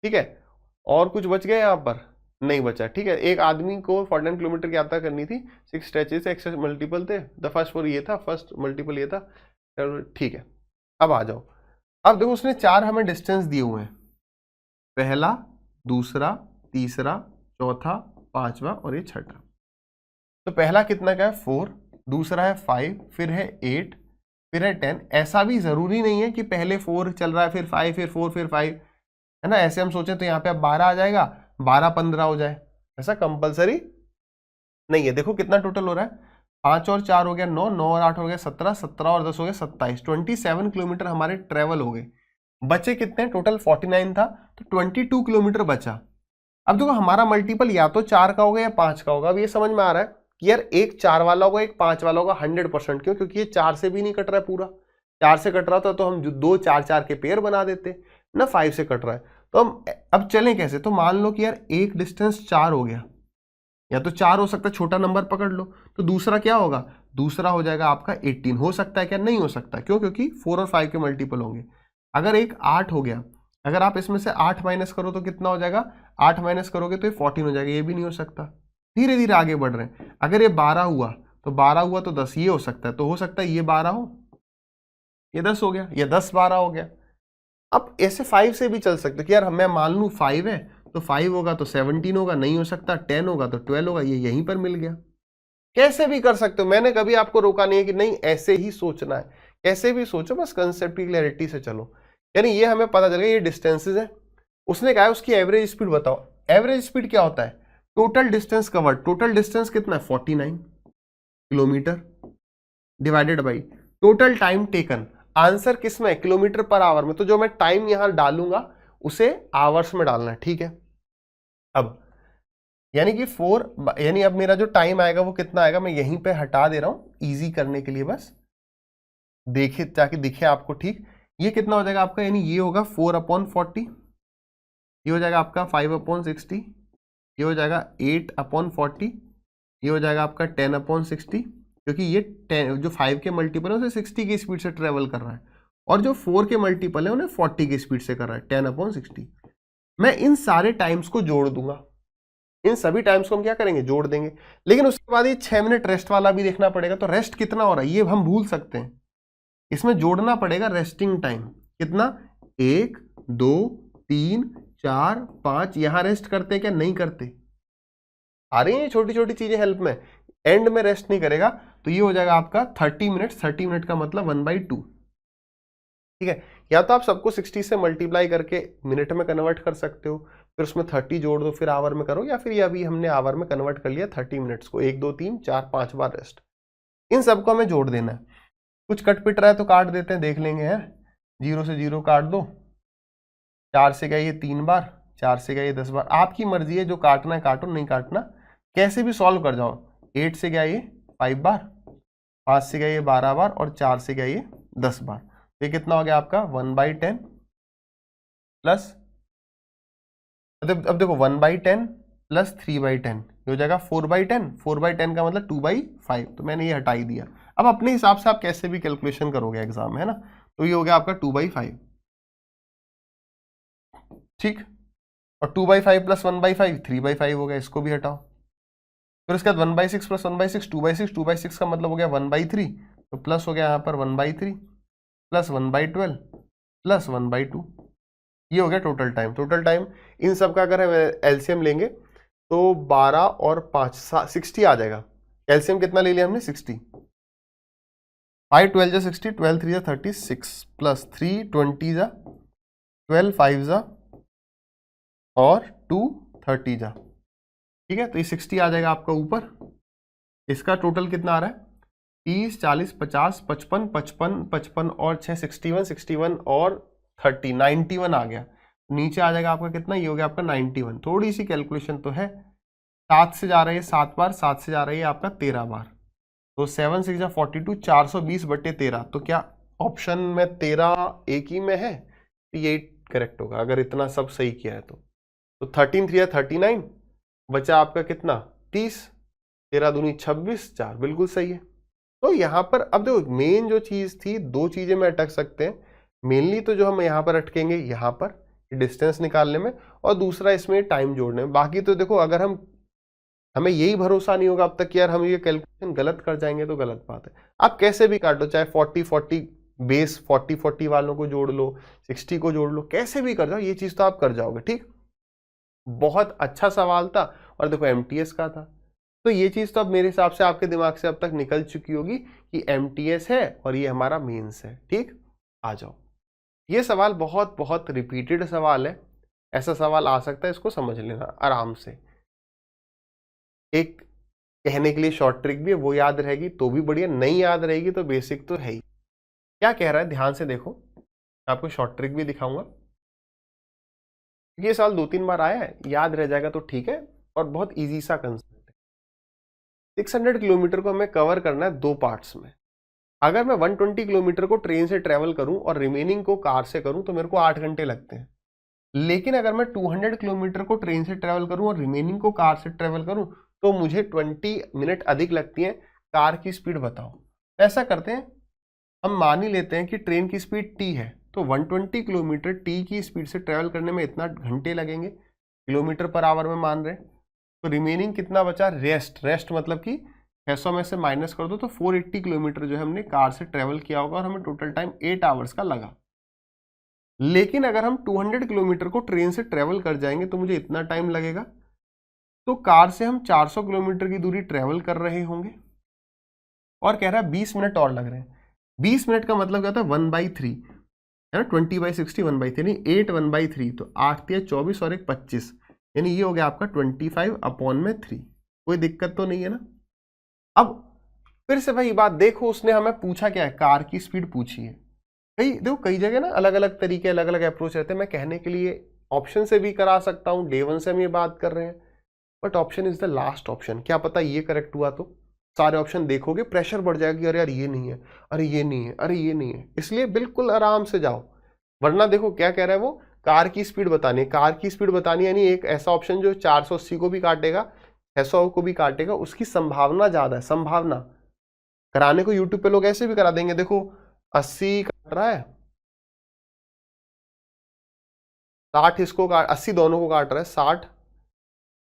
ठीक है, और कुछ बच गया यहाँ पर, नहीं बचा। ठीक है, एक आदमी को 49 किलोमीटर की यात्रा करनी थी, 6 स्ट्रेचेस, एक्स मल्टीपल थे, द फर्स्ट 4 ये था, फर्स्ट मल्टीपल ये था। ठीक है, अब आ जाओ। अब देखो उसने 4 हमें डिस्टेंस दिए हुए हैं, पहला, दूसरा, तीसरा, चौथा, पांचवा और ये छठा। तो पहला कितना का है 4, दूसरा है 5, फिर है 8, फिर है 10। ऐसा भी जरूरी नहीं है कि पहले 4 चल रहा है फिर 5 फिर 4 फिर 5, है ना। ऐसे हम सोचे तो यहाँ पे अब 12 आ जाएगा, 12, 15 हो जाए, ऐसा कंपलसरी नहीं है। देखो कितना टोटल हो रहा है, 5 और 4 हो गया 9, 9 और 8 हो गया 17, 17 और 10 हो गया 27, 27 किलोमीटर हमारे ट्रेवल हो गए। बचे कितने, टोटल 49 था तो 22 किलोमीटर बचा। अब देखो हमारा मल्टीपल या तो 4 का होगा या 5 का होगा। अब ये समझ में आ रहा है कि यार एक 4 वाला होगा एक 5 वाला होगा 100%। क्यों, क्योंकि ये 4 से भी नहीं कट रहा है, पूरा 4 से कट रहा था तो हम 2 4 4 के पेयर बना देते ना, 5 से कट रहा है तो हम अब चलें कैसे। तो मान लो कि यार एक डिस्टेंस 4 हो गया, या तो 4 हो सकता है, छोटा नंबर पकड़ लो, तो दूसरा क्या होगा, दूसरा हो जाएगा आपका 18। हो सकता है क्या, नहीं हो सकता। क्यों, क्योंकि 4 और 5 के मल्टीपल होंगे। अगर एक 8 हो गया, अगर आप इसमें से 8 माइनस करो तो कितना हो जाएगा, 8 माइनस करोगे तो ये 14 हो जाएगा, ये भी नहीं हो सकता। धीरे धीरे आगे बढ़ रहे हैं। अगर ये 12 हुआ तो 12 हुआ तो 10, ये हो सकता है, तो हो सकता है ये 12 हो, ये 10 हो गया, ये 10 12 हो गया। अब ऐसे 5 से भी चल सकते कि यार मैं मान लूं 5 है तो 5 होगा तो 17 होगा, नहीं हो सकता, 10 होगा तो 12 होगा, ये यहीं पर मिल गया। कैसे भी कर सकते हो, मैंने कभी आपको रोका नहीं है कि नहीं ऐसे ही सोचना है, कैसे भी सोचो, बस कंसेप्ट की क्लैरिटी से चलो। यानी ये हमें पता चल गया ये डिस्टेंसेस है। उसने कहा है उसकी एवरेज स्पीड बताओ। एवरेज स्पीड क्या होता है, total distance covered. Total distance कितना है 49 kilometre divided by total time taken. Answer किस में, किलोमीटर पर आवर में, तो जो मैं टाइम यहां डालूंगा उसे आवर्स में डालना है। ठीक है, अब यानी कि 4, यानी अब मेरा जो टाइम आएगा वो कितना आएगा, मैं यहीं पे हटा दे रहा हूं इजी करने के लिए, बस देखे ताकि दिखे आपको। ठीक, ये कितना हो जाएगा आपका, यानी ये होगा 4/40, ये हो जाएगा आपका 5/60, ये हो जाएगा 8/40, ये हो जाएगा आपका 10/60, क्योंकि ये 10 जो 5 के मल्टीपल है उसे 60 की स्पीड से ट्रेवल कर रहा है, और जो 4 के मल्टीपल है उन्हें 40 की स्पीड से कर रहा है, 10/60। मैं इन सारे टाइम्स को जोड़ दूंगा, इन सभी टाइम्स को हम क्या करेंगे, जोड़ देंगे। लेकिन उसके बाद ये 6 मिनट रेस्ट वाला भी देखना पड़ेगा, तो रेस्ट कितना हो रहा है ये हम भूल सकते हैं, इसमें जोड़ना पड़ेगा रेस्टिंग टाइम कितना, 1 2 3 4 5। यहां रेस्ट करते क्या, नहीं करते, आ रही है छोटी छोटी चीजें हेल्प में। एंड में रेस्ट नहीं करेगा, तो ये हो जाएगा आपका 30 मिनट। 30 मिनट का मतलब 1/2, ठीक है। या तो आप सबको 60 से मल्टीप्लाई करके मिनट में कन्वर्ट कर सकते हो, फिर उसमें 30 जोड़ दो, फिर आवर में करो, या फिर ये अभी हमने आवर में कन्वर्ट कर लिया 30 मिनट्स को, 1 2 3 4 5 बार रेस्ट। इन सबको हमें जोड़ देना है। कुछ कट पिट रहा है तो काट देते हैं, देख लेंगे है। 0 से 0 काट दो, 4 से गया ये 3 बार, 4 से गया ये 10 बार। आपकी मर्जी है, जो काटना है काटो, नहीं काटना कैसे भी सॉल्व कर जाओ। 8 से गया ये 5 बार, 5 से गया ये 12 बार, और 4 से गया ये 10 बार। ये कितना हो गया आपका 1/10 प्लस, अब देखो 1/10 प्लस 3/10 हो जाएगा 4/10। 4/10 का मतलब 2/5, तो मैंने ये हटा ही दिया। अब अपने हिसाब से आप कैसे भी कैलकुलेशन करोगे एग्जाम में, है ना। तो ये हो गया आपका 2/5, ठीक। और 2/5 प्लस 1/5 3/5 हो गया, इसको भी हटाओ। फिर उसके बाद 1/6 प्लस 1/6 2/6, 2/6 का मतलब हो गया 1/3, तो प्लस हो गया यहाँ पर 1/3 प्लस 1/12 प्लस 1/2। ये हो गया total time. Total time in सब का अगर हम एलसीएम लेंगे तो 12 और 5 60 आ जाएगा। एलसीएम कितना ले लिया हमने, 60। 5 12 जा 60, 12 3 जा 36 प्लस 3 20 जा 12 5 जा और 2 30 जा, ठीक है। तो ये 60 आ जाएगा आपका ऊपर। इसका टोटल कितना आ रहा है, 30 40 50 55 55 55 और 6 61 61 और 30 91 आ गया। नीचे आ जाएगा आपका कितना, ये हो गया आपका 91। थोड़ी सी कैलकुलेशन तो है, 7 से जा रही है 7 बार, 7 से जा रही है आपका 13 बार, तो 7 6 जा 42, 420/13। तो क्या ऑप्शन में 13 एक ही में है, तो यही करेक्ट होगा अगर इतना सब सही किया है तो 13 3 39, बचा आपका कितना 30, 13 दूनी 26, 4 बिल्कुल सही है। तो यहाँ पर अब देखो मेन जो चीज थी, दो चीजें में अटक सकते हैं मेनली, तो जो हम यहाँ पर अटकेंगे यहाँ पर डिस्टेंस निकालने में, और दूसरा इसमें टाइम जोड़ने में। बाकी तो देखो अगर हमें यही भरोसा नहीं होगा अब तक कि यार हम ये कैलकुलेशन गलत कर जाएंगे तो गलत बात है। आप कैसे भी काटो, चाहे 40 40 बेस 40 40 वालों को जोड़ लो, 60 को जोड़ लो, कैसे भी कर जाओ, ये चीज तो आप कर जाओगे, ठीक। बहुत अच्छा सवाल था, और देखो एमटीएस का था, तो ये चीज तो अब मेरे हिसाब से आपके दिमाग से अब तक निकल चुकी होगी कि एमटीएस है और ये हमारा मेंस है, ठीक। आ जाओ, ये सवाल बहुत बहुत रिपीटेड सवाल है, ऐसा सवाल आ सकता है, इसको समझ लेना आराम से। एक कहने के लिए शॉर्ट ट्रिक भी है, वो याद रहेगी तो भी बढ़िया, नहीं याद रहेगी तो बेसिक तो है ही। क्या कह रहा है ध्यान से देखो, आपको शॉर्ट ट्रिक भी दिखाऊंगा। ये सवाल 2-3 बार आया है, याद रह जाएगा तो ठीक है, और बहुत इजी सा कंसेप्ट है। 600 किलोमीटर को हमें कवर करना है 2 पार्ट्स में। अगर मैं 120 किलोमीटर को ट्रेन से ट्रेवल करूं और रिमेनिंग को कार से करूं तो मेरे को 8 घंटे लगते हैं। लेकिन अगर मैं 200 किलोमीटर को ट्रेन से ट्रेवल करूं और रिमेनिंग को कार से ट्रेवल करूं तो मुझे 20 मिनट अधिक लगती है। कार की स्पीड बताओ। ऐसा करते हैं, हम मान ही लेते हैं कि ट्रेन की स्पीड टी है, तो 120 किलोमीटर टी की स्पीड से ट्रेवल करने में इतना घंटे लगेंगे, किलोमीटर पर आवर में मान रहे हैं। तो रिमेनिंग कितना बचा, रेस्ट मतलब कि 600 में से माइनस कर दो तो 480 किलोमीटर जो है हमने कार से ट्रेवल किया होगा, और हमें टोटल टाइम 8 आवर्स का लगा। लेकिन अगर हम 200 किलोमीटर को ट्रेन से ट्रेवल कर जाएंगे तो मुझे इतना टाइम लगेगा। तो कार से हम 400 किलोमीटर की दूरी ट्रेवल कर रहे होंगे, और कह रहा है 20 मिनट और लग रहे हैं। 20 मिनट का मतलब क्या था, 1/3 है ना, 20/60 1/3 यानी 8 1/3, तो 8 3 24 और 1 25, यानी ये हो गया आपका 25/3। कोई दिक्कत तो नहीं है ना। अब फिर से वही बात देखो, उसने हमें पूछा क्या है, कार की स्पीड पूछी है। कई देखो कई जगह ना अलग अलग तरीके अलग अलग अप्रोच रहते हैं। मैं कहने के लिए ऑप्शन से भी करा सकता हूँ, डे 1 से हम ये बात कर रहे हैं, but option is the last option. क्या पता ये करेक्ट हुआ तो सारे ऑप्शन देखोगे प्रेशर बढ़ जाएगा कि अरे यार ये नहीं है, अरे ये नहीं है, अरे ये नहीं है। इसलिए बिल्कुल आराम से जाओ, वरना देखो क्या कह रहा है वो, कार की स्पीड बतानी है। कार की स्पीड बतानी यानी एक ऐसा ऑप्शन जो 480 को भी काटेगा, 600 को भी काटेगा, उसकी संभावना ज्यादा है। संभावना कराने को यूट्यूब पे लोग ऐसे भी करा देंगे, देखो 80 काट रहा है, 60 इसको काट, 80 दोनों को काट रहा है, 60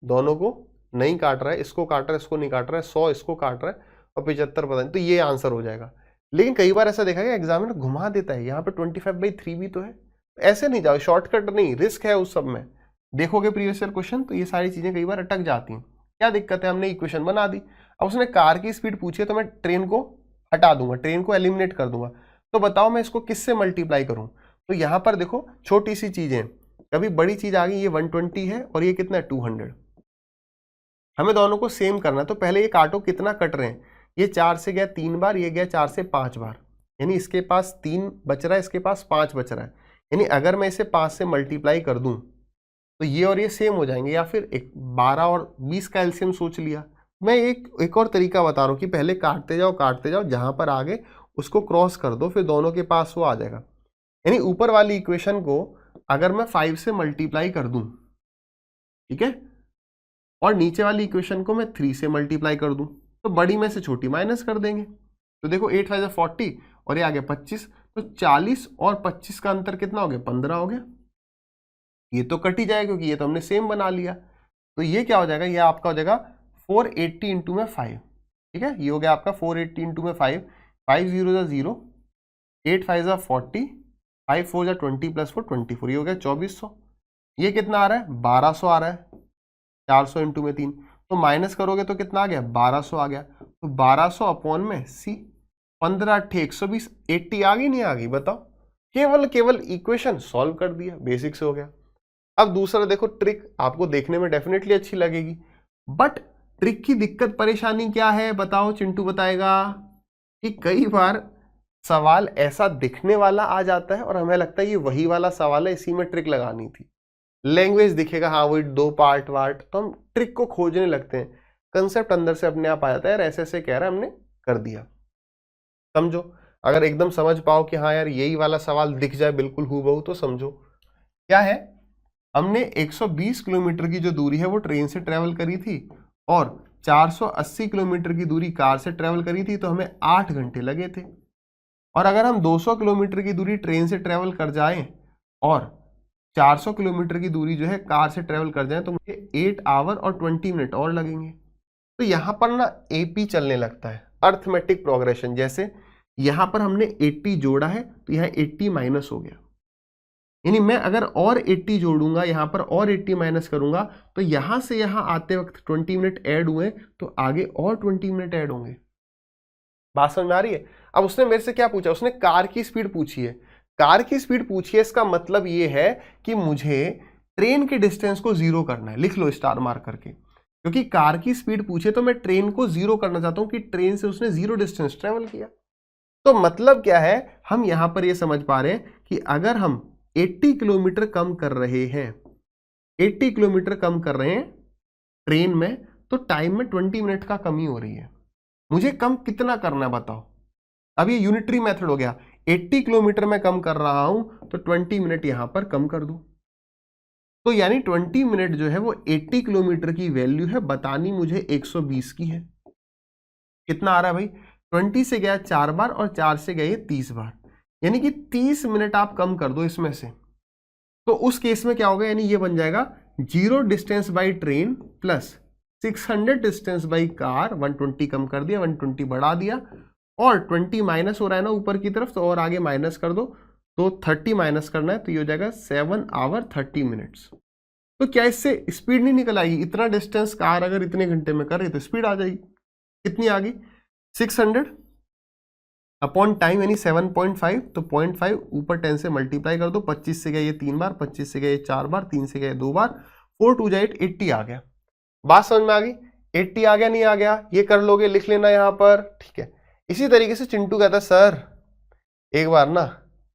दोनों को नहीं काट रहा है, इसको काट रहा है, इसको नहीं काट रहा है, 100 इसको काट रहा है और 75 पता नहीं, तो ये आंसर हो जाएगा। लेकिन कई बार ऐसा देखा गया एग्जामिनर घुमा देता है, यहाँ पे 25/3 भी तो है, ऐसे नहीं जाओ, शॉर्टकट नहीं, रिस्क है उस सब में। देखोगे प्रीवियस ईयर क्वेश्चन तो ये सारी चीजें कई बार अटक जाती हैं। क्या दिक्कत है, हमने इक्वेशन बना दी, अब उसने कार की स्पीड पूछी है तो मैं ट्रेन को हटा दूंगा, ट्रेन को एलिमिनेट कर दूंगा, तो बताओ मैं इसको किससे मल्टीप्लाई करूं। तो यहां पर देखो छोटी सी चीजें, कभी बड़ी चीज आ गई, ये 120 है और ये कितना है 200, हमें दोनों को सेम करना है। तो पहले ये काटो कितना कट रहे हैं, ये 4 से गया 3 बार, ये गया 4 से 5 बार, यानी इसके पास 3 बच रहा है, इसके पास 5 बच रहा है, यानी अगर मैं इसे 5 से मल्टीप्लाई कर दूं तो ये और ये सेम हो जाएंगे, या फिर 12 और 20 का एलसीएम सोच लिया। मैं एक और तरीका बता रहा हूँ कि पहले काटते जाओ, जहां पर आगे उसको क्रॉस कर दो, फिर दोनों के पास वो आ जाएगा। यानी ऊपर वाली इक्वेशन को अगर मैं 5 से मल्टीप्लाई कर दूं, ठीक है, और नीचे वाली इक्वेशन को मैं 3 से मल्टीप्लाई कर दूं, तो बड़ी में से छोटी माइनस कर देंगे। तो देखो 8 5 40 और ये आ गया 25, तो 40 और 25 का अंतर कितना हो गया, 15 हो गया। ये तो कट ही जाएगा क्योंकि ये तो हमने सेम बना लिया। तो ये क्या हो जाएगा, ये आपका हो जाएगा 480 इंटू में 5, ठीक है, ये हो गया आपका 480 इंटू में 5, 5 0 0, 8 5 40, 5 4 20 प्लस 4 24, ये हो गया 2400। ये कितना आ रहा है, 1200 आ रहा है, 400 इंटू में 3, तो माइनस करोगे तो कितना आ गया, 1200 आ गया। तो 1200 अपॉन में सी, 15 8 120, 80 आ गई नहीं आ गई, बताओ, केवल इक्वेशन सॉल्व कर दिया, बेसिक से हो गया। अब दूसरा देखो ट्रिक, आपको देखने में डेफिनेटली अच्छी लगेगी, बट ट्रिक की दिक्कत परेशानी क्या है बताओ, चिंटू बताएगा, कि कई बार सवाल ऐसा दिखने वाला आ जाता है और हमें लगता है ये वही वाला सवाल है, इसी में ट्रिक लगानी थी। लैंग्वेज दिखेगा हाँ वही 2 पार्ट वार्ट, तो हम ट्रिक को खोजने लगते हैं, कंसेप्ट अंदर से अपने आप आ जाता है, यार ऐसे ऐसे कह रहा है हमने कर दिया। समझो, अगर एकदम समझ पाओ कि हाँ यार यही वाला सवाल दिख जाए बिल्कुल हूबहू, तो समझो क्या है, हमने 120 किलोमीटर की जो दूरी है वो ट्रेन से ट्रेवल करी थी और 480 किलोमीटर की दूरी कार से ट्रेवल करी थी, तो हमें 8 घंटे लगे थे। और अगर हम 200 किलोमीटर की दूरी ट्रेन से ट्रेवल कर जाएं और 400 किलोमीटर की दूरी जो है कार से ट्रेवल कर जाएं, तो मुझे 8 आवर और 20 मिनट और लगेंगे। तो यहां पर ना एपी चलने लगता है, अर्थमेटिक प्रोग्रेशन, जैसे यहां पर हमने 80 जोड़ा है तो यहां 80 माइनस हो गया, यानी मैं अगर और 80 जोड़ूंगा यहां पर और 80 माइनस करूंगा, तो यहां से यहां आते वक्त 20 मिनट ऐड हुए तो आगे और 20 मिनट ऐड होंगे। बात समझ में आ रही है। अब उसने मेरे से क्या पूछा, उसने कार की स्पीड पूछी है, कार की स्पीड पूछी है, इसका मतलब ये है कि मुझे ट्रेन के डिस्टेंस को जीरो करना है, लिख लो स्टार मार्क करके, क्योंकि कार की स्पीड पूछे तो मैं ट्रेन को जीरो करना चाहता हूं कि ट्रेन से उसने जीरो डिस्टेंस ट्रेवल किया। तो मतलब क्या है, हम यहां पर ये समझ पा रहे हैं कि अगर हम 80 किलोमीटर कम कर रहे हैं, 80 किलोमीटर कम कर रहे हैं ट्रेन में, तो टाइम में 20 मिनट का कमी हो रही है। मुझे कम कितना करना है बताओ, अब ये यूनिटरी मेथड हो गया, 80 किलोमीटर में कम कर रहा हूं तो 20 मिनट यहां पर कम कर दूं, तो यानी 20 मिनट जो है वो 80 किलोमीटर की वैल्यू है, बतानी मुझे 120 की है। कितना आ रहा है भाई, 20 से गया 4 बार और 4 से गए 30 बार, यानी कि 30 मिनट आप कम कर दो इसमें से, तो उस केस में क्या होगा, यानी ये बन जाएगा 0 distance by train plus 600 distance by car, 120 कम कर दिया, 120 बढ़ा दिया, और 20 माइनस हो रहा है ना ऊपर की तरफ, तो और आगे माइनस कर दो, तो 30 माइनस करना है, तो ये हो जाएगा 7 आवर 30 मिनट्स। तो क्या इससे स्पीड नहीं निकल आएगी, इतना डिस्टेंस कार अगर इतने घंटे में कर रही तो स्पीड आ जाएगी, कितनी आ गई 600 अपॉन टाइम यानी 7.5, तो 0.5 ऊपर 10 से मल्टीप्लाई कर दो, 25 से गए ये 3 बार, 25 से गए 4 बार, 3 से गए 2 बार, 4 2 8, 80 आ गया। बात समझ में आ गई, 80 आ गया नहीं आ गया, ये कर लोगे, लिख लेना यहाँ पर, ठीक है। इसी तरीके से चिंटू कहता है सर एक बार ना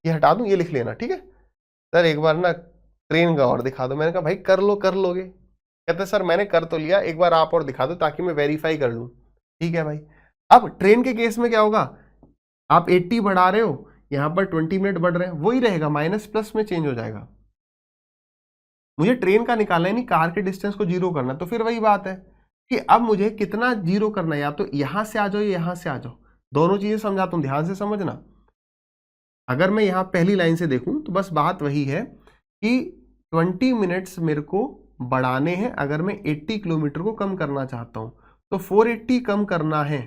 ये हटा दूं, ये लिख लेना, ठीक है सर, एक बार ना ट्रेन का और दिखा दो। मैंने कहा भाई कर लो, कर लोगे, कहते सर मैंने कर तो लिया, एक बार आप और दिखा दो ताकि मैं वेरीफाई कर लूं। ठीक है भाई, अब ट्रेन के केस में क्या होगा, आप 80 बढ़ा रहे हो, यहां पर 20 मिनट बढ़ रहे हैं, वही रहेगा, माइनस प्लस में चेंज हो जाएगा। मुझे ट्रेन का निकालना है, नहीं कार के डिस्टेंस को जीरो करना, तो फिर वही बात है कि अब मुझे कितना जीरो करना है, या तो यहां से आ जाओ या यहां से आ जाओ, दोनों चीजें समझाता हूं, ध्यान से समझना। अगर मैं यहां पहली लाइन से देखूं तो बस बात वही है कि 20 मिनट्स मेरे को बढ़ाने हैं अगर मैं 80 किलोमीटर को कम करना चाहता हूँ। तो 480 कम करना है,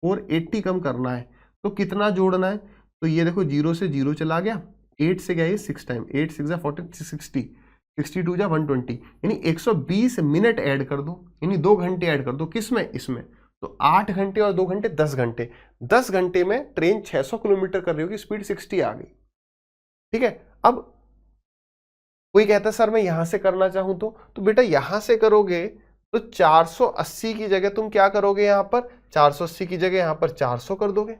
480 कम करना है तो कितना जोड़ना है? तो ये देखो 0 से 0 चला गया, 8 से गया ये 6 टाइम, 8 6 40 60, 62 जा 120, यानी 120 मिनट ऐड कर दो, यानी 2 घंटे ऐड कर दो। किस में? इसमें। तो 8 घंटे और 2 घंटे 10 घंटे। 10 घंटे में ट्रेन 600 किलोमीटर कर रही होगी, स्पीड 60 आ गई। ठीक है। अब कोई कहता है सर मैं यहां से करना चाहूं तो बेटा यहां से करोगे तो 480 की जगह तुम क्या करोगे? यहां पर 480 की जगह यहां पर 400 कर दोगे।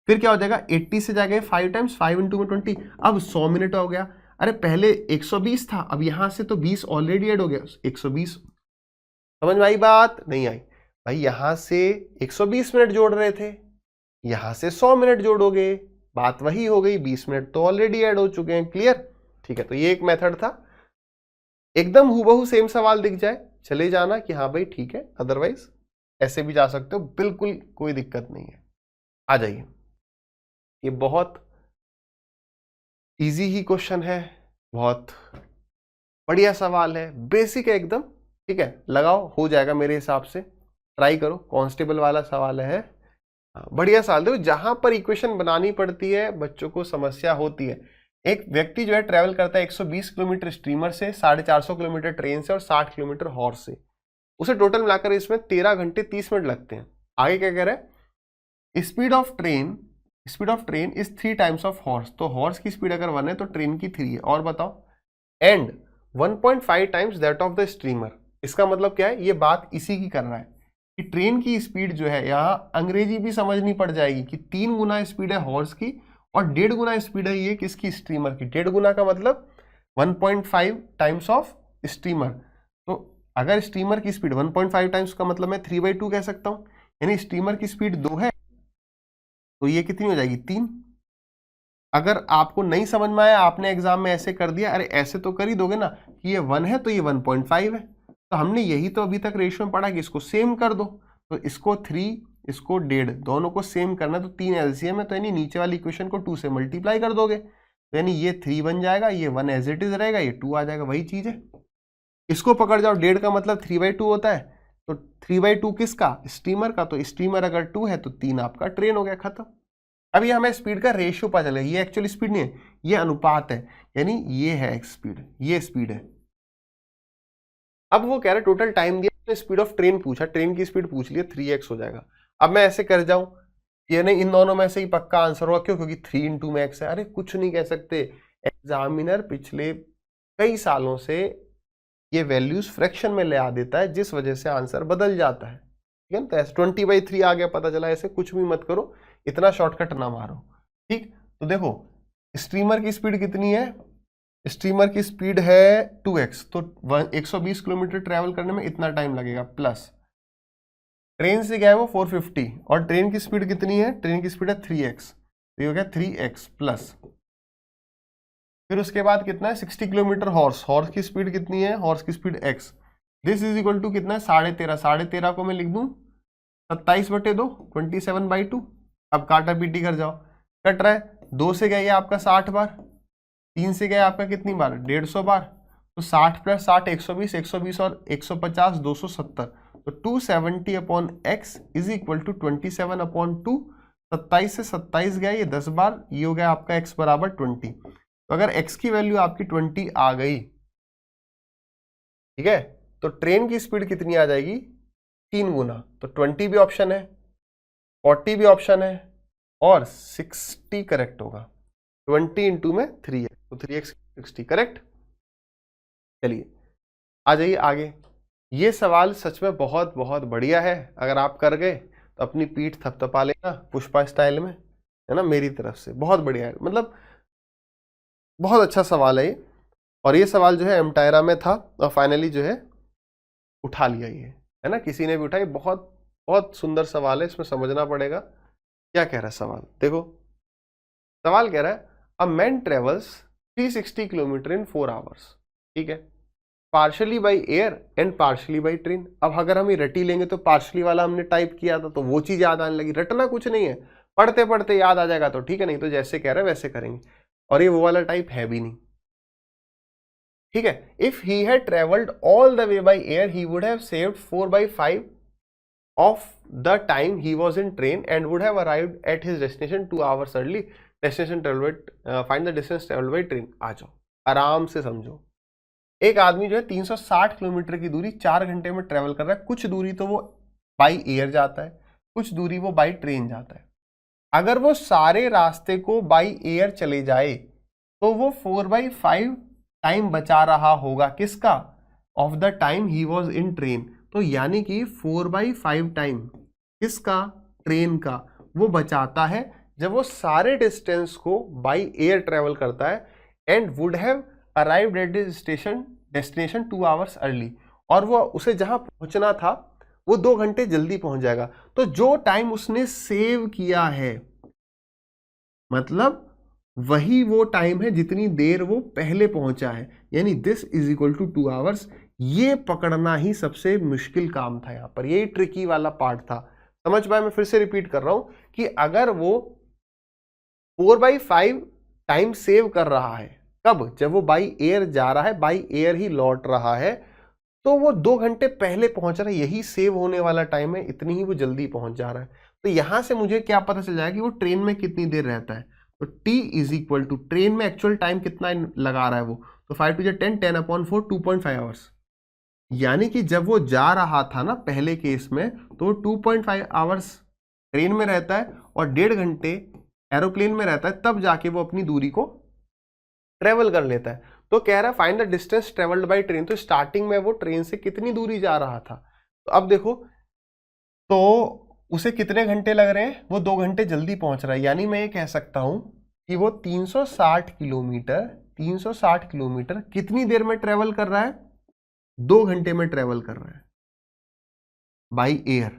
फिर क्या हो जाएगा? 80 से जाएगा 5 टाइम्स, 5 इंटू में 20, अब 100 मिनट हो गया। अरे पहले 120 था, अब यहां से तो 20 ऑलरेडी ऐड हो गया, 120। समझ में आई बात? नहीं आई भाई? यहां से 120 मिनट जोड़ रहे थे, यहां से 100 मिनट जोड़ोगे, बात वही हो गई, 20 मिनट तो ऑलरेडी ऐड हो चुके हैं। क्लियर? ठीक है। तो ये एक मेथड था। एकदम हूबहू सेम सवाल दिख जाए चले जाना कि हाँ भाई ठीक है, अदरवाइज ऐसे भी जा सकते हो, बिल्कुल कोई दिक्कत नहीं है। आ जाइए, ये बहुत इजी ही क्वेश्चन है, बहुत बढ़िया सवाल है, बेसिक है एकदम। ठीक है, लगाओ, हो जाएगा मेरे हिसाब से। ट्राई करो, कांस्टेबल वाला सवाल है, बढ़िया सवाल। देखो जहां पर इक्वेशन बनानी पड़ती है बच्चों को समस्या होती है। एक व्यक्ति जो है ट्रेवल करता है 120 किलोमीटर स्टीमर से, 450 किलोमीटर ट्रेन से और 60 किलोमीटर हॉर्स से। उसे टोटल मिलाकर इसमें 13 घंटे 30 मिनट लगते हैं। आगे क्या कह रहा है? Speed of train is 3 times of horse. तो हॉर्स की स्पीड अगर 1 है तो ट्रेन की 3 है। और बताओ, and 1.5 times that of the steamer. इसका मतलब क्या है? ये बात इसी की कर रहा है कि ट्रेन की स्पीड जो है, यहां अंग्रेजी भी समझनी पड़ जाएगी कि 3 गुना स्पीड है हॉर्स की और 1.5 गुना स्पीड है ये किसकी? स्टीमर की। 1.5 गुना का मतलब 1.5 टाइम्स ऑफ स्टीमर। तो अगर स्टीमर की स्पीड 1.5 टाइम्स का मतलब मैं 3/2 कह सकता हूं, यानी स्टीमर की स्पीड 2 है तो ये कितनी हो जाएगी? 3। अगर आपको नहीं समझ में आया, आपने एग्जाम में ऐसे कर दिया, अरे ऐसे तो कर ही दोगे ना कि ये 1 है तो ये 1.5 है। तो हमने यही तो अभी तक रेशियो में पढ़ा कि इसको सेम कर दो। तो इसको 3, इसको 1.5, दोनों को सेम करना, तो 3 एलसीएम है, तो यानी नीचे वाली इक्वेशन को 2 से मल्टीप्लाई कर दोगे, तो यानी ये 3 बन जाएगा, ये 1 एज इट इज रहेगा, ये 2 आ जाएगा। वही चीज है, इसको पकड़ जाओ। 1.5 का मतलब 3/2 होता है, तो 3/2 किसका? स्टीमर का। तो स्टीमर अगर 2 है तो 3 आपका ट्रेन हो गया, खत्म। अभी हमें स्पीड का रेशियो पता चलेगा, ये एक्चुअली स्पीड नहीं है, ये अनुपात है, यानी ये है स्पीड, ये स्पीड है। अब वो कह रहा है टोटल टाइम दिया, स्पीड ऑफ ट्रेन पूछा, ट्रेन की स्पीड पूछ लिया, 3x हो जाएगा। अब मैं ऐसे कर जाऊं, ये नहीं, इन दोनों में से ही पक्का आंसर होगा। क्यों? क्योंकि 3 इंटू में x है। अरे कुछ नहीं कह सकते, एग्जामिनर पिछले कई सालों से ये वैल्यूज फ्रैक्शन में ले आ देता है, जिस वजह से आंसर बदल जाता है। ठीक है ना? तो ऐसे 20/3 आ गया, पता चला। ऐसे कुछ भी मत करो, इतना शॉर्टकट ना मारो। ठीक, तो देखो स्ट्रीमर की स्पीड कितनी है? स्ट्रीमर की स्पीड है 2x, तो 120 किलोमीटर ट्रेवल करने में इतना टाइम लगेगा, प्लस ट्रेन से गया है वो 450, और ट्रेन की स्पीड कितनी है? ट्रेन की स्पीड है 3x, तो ये हो गया 3x प्लस, फिर उसके बाद कितना है? 60 किलोमीटर हॉर्स। हॉर्स की स्पीड कितनी है? हॉर्स की speed x, this is equal to कितना है? 13.5। 13.5 को मैं लिख दूं 27/2, 27/2। अब काटा पीटी कर जाओ, कट रहा है। 2 से गया ये आपका 60 बार, 3 से गया आपका कितनी बार? 150 बार। तो 60 + 60 120, 120 और 150 270, तो 270/x इज इक्वल टू 27/2। 27 से 27 गया ये 10 बार, ये हो गया आपका x बराबर 20। तो अगर x की वैल्यू आपकी 20 आ गई, ठीक है, तो ट्रेन की स्पीड कितनी आ जाएगी? 3 गुना। तो 20 भी ऑप्शन है, 40 भी ऑप्शन है, और 60 करेक्ट होगा। 20 इंटू में 3 है, तो 3x 60 करेक्ट। चलिए आ जाइए आगे। ये सवाल सच में बहुत बहुत बढ़िया है, अगर आप कर गए तो अपनी पीठ थपथपा लेना पुष्पा स्टाइल में, है ना, मेरी तरफ से। बहुत बढ़िया है, मतलब बहुत अच्छा सवाल है ये। और ये सवाल जो है एमटायरा में था और फाइनली जो है उठा लिया ये, है ना, किसी ने भी उठाई। बहुत बहुत सुंदर सवाल है, इसमें समझना पड़ेगा क्या कह रहा है सवाल। देखो सवाल कह रहा है a man travels 360 kilometre in 4 hours, ठीक है, partially by air and partially by train. अब अगर हम ये रटी लेंगे तो पार्शली वाला हमने टाइप किया था तो वो चीज याद आने लगी। रटना कुछ नहीं है, पढ़ते पढ़ते याद आ जाएगा तो ठीक है, नहीं तो जैसे कह रहे हैं वैसे करेंगे। और ये वो वाला टाइप है भी नहीं, ठीक है, if he had travelled all the way by air he would have saved 4/5 of the time he was in train and would have arrived at his destination 2 hours early. Destination travelled, find the distance travelled by train. आ जाओ, आराम से समझो। एक आदमी जो है 360 kilometre की दूरी 4 घंटे में ट्रेवल कर रहा है। कुछ दूरी तो वो बाई एयर जाता है, कुछ दूरी वो बाई ट्रेन जाता है। अगर वो सारे रास्ते को बाई एयर चले जाए तो वो 4/5 टाइम बचा रहा होगा। किसका? Of the time he was in train. तो यानी कि 4/5 टाइम किसका? ट्रेन का। वो बचाता है जब वो सारे डिस्टेंस को बाई एयर ट्रेवल करता है and would have arrived at his destination 2 hours early, और वो उसे जहां पहुंचना था वो 2 घंटे जल्दी पहुंच जाएगा। तो जो टाइम उसने सेव किया है, मतलब वही वो टाइम है जितनी देर वो पहले पहुंचा है, यानी this is equal to 2 hours. ये पकड़ना ही सबसे मुश्किल काम था यहां पर, यही ट्रिकी वाला पार्ट था। समझ पाए? मैं फिर से रिपीट कर रहा हूं कि अगर वो 4/5 टाइम सेव कर रहा है, कब? जब वो बाई एयर जा रहा है, बाई एयर ही लौट रहा है, तो वो 2 घंटे पहले पहुंच रहा है, यही सेव होने वाला टाइम है, इतनी ही वो जल्दी पहुंच जा रहा है। तो यहां से मुझे क्या पता चल जाएगा कि वो ट्रेन में कितनी देर रहता है। तो t is equal to, train में एक्चुअल टाइम कितना लगा रहा है वो, तो 5 to 10, 10/4, 2.5 आवर्स। यानी कि जब वो जा रहा था ना पहले केस में, तो 2.5 आवर्स ट्रेन में रहता है और 1.5 घंटे एरोप्लेन में रहता है, तब जाके वो अपनी दूरी को ट्रेवल कर लेता है। तो कह रहा है find the distance travelled by train. तो स्टार्टिंग में वो ट्रेन से कितनी दूरी जा रहा था, तो अब देखो, तो उसे कितने घंटे लग रहे हैं? वो 2 घंटे जल्दी पहुंच रहा है। यानी मैं ये कह सकता हूं कि वो 360 किलोमीटर कितनी देर में ट्रेवल कर रहा है? 2 घंटे में ट्रेवल कर रहा है बाई एयर।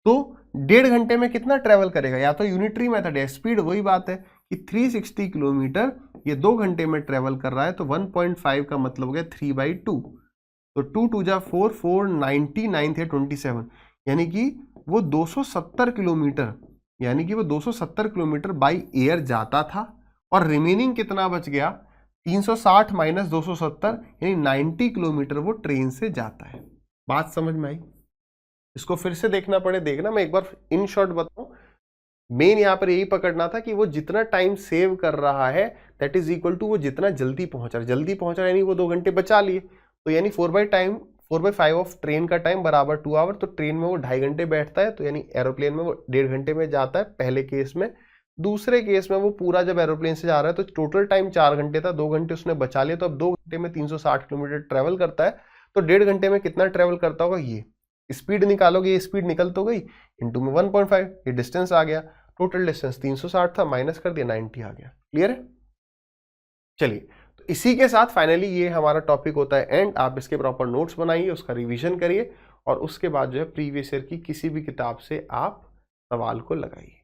तो 1.5 घंटे में कितना ट्रेवल करेगा? या तो यूनिटरी मेथड है, स्पीड वही बात है कि 360 किलोमीटर ये 2 घंटे में ट्रेवल कर रहा है, तो 1.5 का मतलब हो गया 3/2। तो 2 2 जा 4, 4 90, 9 थे 27, यानी कि वो 270 किलोमीटर, यानी कि वो 270 किलोमीटर बाई एयर जाता था, और रिमेनिंग कितना बच गया? 360 माइनस 270, यानी 90 किलोमीटर वो ट्रेन से जाता है। बात समझ में आई? इसको फिर से देखना पड़े, देखना, मैं एक बार इन शॉर्ट बताऊं। मेन यहां पर यही पकड़ना था कि वो जितना टाइम सेव कर रहा है दैट इज इक्वल टू वो जितना जल्दी पहुंच रहा है। जल्दी पहुंच रहा है यानी वो 2 घंटे बचा लिए, तो यानी 4/5 ऑफ ट्रेन का टाइम बराबर 2 आवर। तो ट्रेन में वो 2.5 घंटे बैठता है, तो यानी एरोप्लेन में वो 1.5 घंटे में जाता है पहले केस में। दूसरे केस में वो पूरा जब एरोप्लेन से जा रहा है तो टोटल टाइम 4 घंटे था, 2 घंटे उसने बचा लिया, तो अब 2 घंटे में 360 किलोमीटर ट्रेवल करता है। तो 1.5 घंटे में कितना ट्रेवल करता होगा? ये स्पीड निकालोगे, ये स्पीड निकल तो गई, इंटू में 1.5, ये डिस्टेंस आ गया। टोटल डिस्टेंस 360 था, माइनस कर दिया 90 आ गया। क्लियर है? चलिए, तो इसी के साथ फाइनली ये हमारा टॉपिक होता है एंड। आप इसके प्रॉपर नोट्स बनाइए, उसका रिवीजन करिए, और उसके बाद जो है प्रीवियस ईयर की किसी भी किताब से आप सवाल को लगाइए।